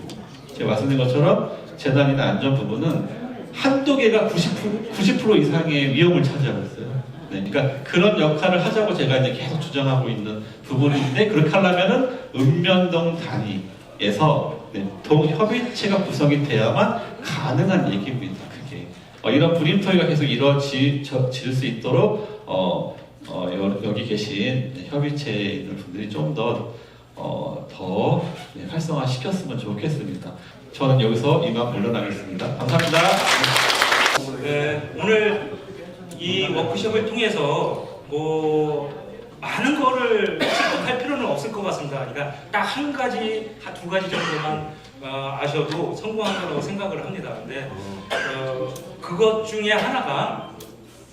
제가 말씀드린 것처럼 재단이나 안전 부분은 한두 개가 90% 이상의 위험을 차지하고 있어요. 네, 그러니까 그런 역할을 하자고 제가 이제 계속 주장하고 있는 부분인데 그렇게 하려면은 읍면동 단위에서 네, 협의체가 구성이 돼야만 가능한 얘기입니다. 그게 이런 부림토의가 계속 이루어질 수 있도록 여기 계신 협의체에 있는 분들이 좀 더 활성화 시켰으면 좋겠습니다. 저는 여기서 이만 물러나겠습니다. 감사합니다. 네, 오늘 이 워크숍을 통해서 많은 거를 할 필요는 없을 것 같습니다. 그러니까 딱 한 가지, 두 가지 정도만 아셔도 성공한 거라고 생각을 합니다. 근데 그것 중에 하나가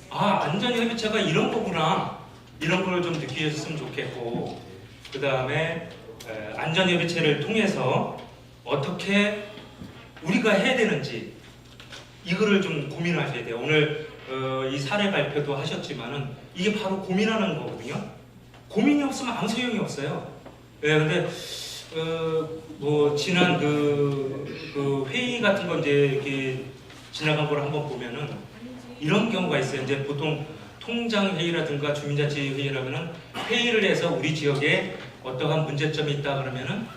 안전협의체가 이런 거구나 이런 걸 좀 느끼셨으면 좋겠고 그 다음에 안전협의체를 통해서 어떻게 우리가 해야 되는지 이거를 좀 고민하셔야 돼요. 오늘 이 사례 발표도 하셨지만은 이게 바로 고민하는 거거든요. 고민이 없으면 아무 소용이 없어요. 근데 지난 그 회의 같은 거 이제 이렇게 지나간 걸 한번 보면은 이런 경우가 있어요. 이제 보통 통장 회의라든가 주민자치 회의라면은 회의를 해서 우리 지역에 어떠한 문제점이 있다 그러면은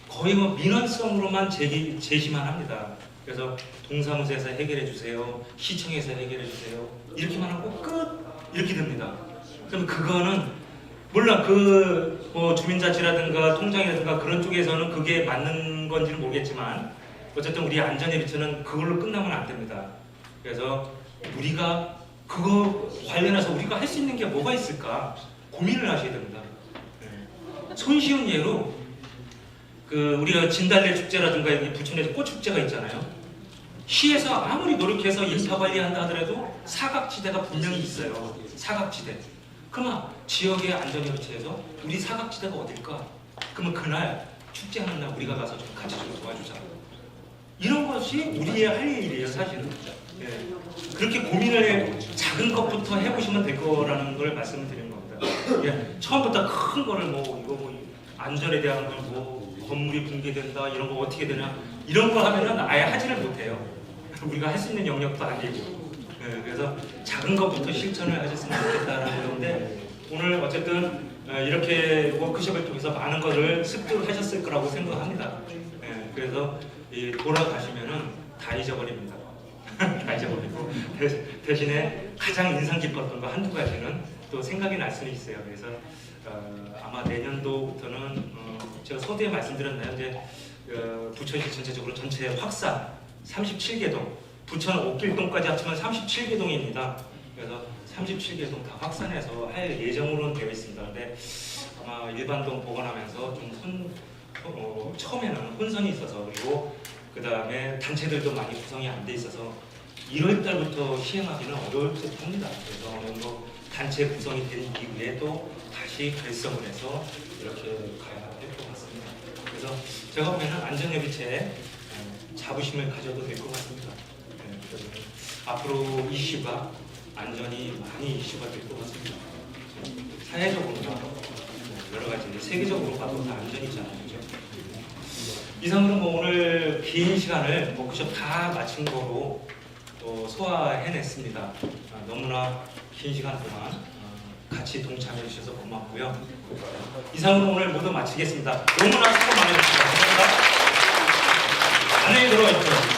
거의 민원성으로만 제시만 합니다. 그래서 동사무소에서 해결해 주세요, 시청에서 해결해 주세요 이렇게만 하고 끝 이렇게 됩니다. 그럼 그거는 물론 주민자치라든가 통장이라든가 그런 쪽에서는 그게 맞는 건지는 모르겠지만 어쨌든 우리 안전협의체는 그걸로 끝나면 안 됩니다. 그래서 우리가 그거 관련해서 우리가 할 수 있는 게 뭐가 있을까 고민을 하셔야 됩니다. 손쉬운 예로 우리가 진달래 축제라든가 여기 부천에서 꽃축제가 있잖아요. 시에서 아무리 노력해서 인파 관리한다 하더라도 사각지대가 분명히 있어요. 사각지대. 그러면 지역의 안전협의체에서 우리 사각지대가 어딜까? 그러면 그날 축제하는 날 우리가 가서 좀 같이 좀 도와주자. 이런 것이 우리의 할 일이에요, 사실은. 그렇게 고민을 작은 것부터 해보시면 될 거라는 걸 말씀을 드리는 겁니다. 처음부터 큰 거를 안전에 대한 걸 건물이 붕괴된다 이런 거 어떻게 되냐 이런 거 하면은 아예 하지를 못해요. 우리가 할 수 있는 영역도 아니고. 그래서 작은 것부터 실천을 하셨으면 좋겠다라는 건데 오늘 어쨌든 이렇게 워크숍을 통해서 많은 것을 습득하셨을 거라고 생각합니다. 그래서 돌아가시면은 다 잊어버립니다. 다 잊어버리고 대신에 가장 인상 깊었던 거 한두 가지는 또 생각이 날 수는 있어요. 그래서 아마 내년도부터는 제가 서두에 말씀드렸나요? 이제 부천시 전체적으로 전체 확산 37개 동, 부천 옥길동까지 합치면 37개 동입니다. 그래서 37개 동 다 확산해서 할 예정으로는 되어 있습니다. 근데 아마 일반동 복원하면서 좀 처음에는 혼선이 있어서 그리고 그 다음에 단체들도 많이 구성이 안 돼 있어서 1월 달부터 시행하기는 어려울 듯 합니다. 그래서 어느 정도 단체 구성이 된 이후에 또 다시 결성을 해서 이렇게 가야 할 것 같습니다. 그래서 제가 보면은 안전협의체에 자부심을 가져도 될 것 같습니다. 그래서 앞으로 이슈가 안전이 많이 이슈가 될 것 같습니다. 사회적으로나 여러 가지 세계적으로 봐도 다 안전이잖아요. 그렇죠? 이상으로 오늘 긴 시간을 워크숍 다 마친 거로 소화해냈습니다. 너무나 긴 시간 동안 같이 동참해 주셔서 고맙고요. 이상으로 오늘 모두 마치겠습니다. 너무나 수고 많으셨습니다. 감사합니다. 안녕히 들어가십시오.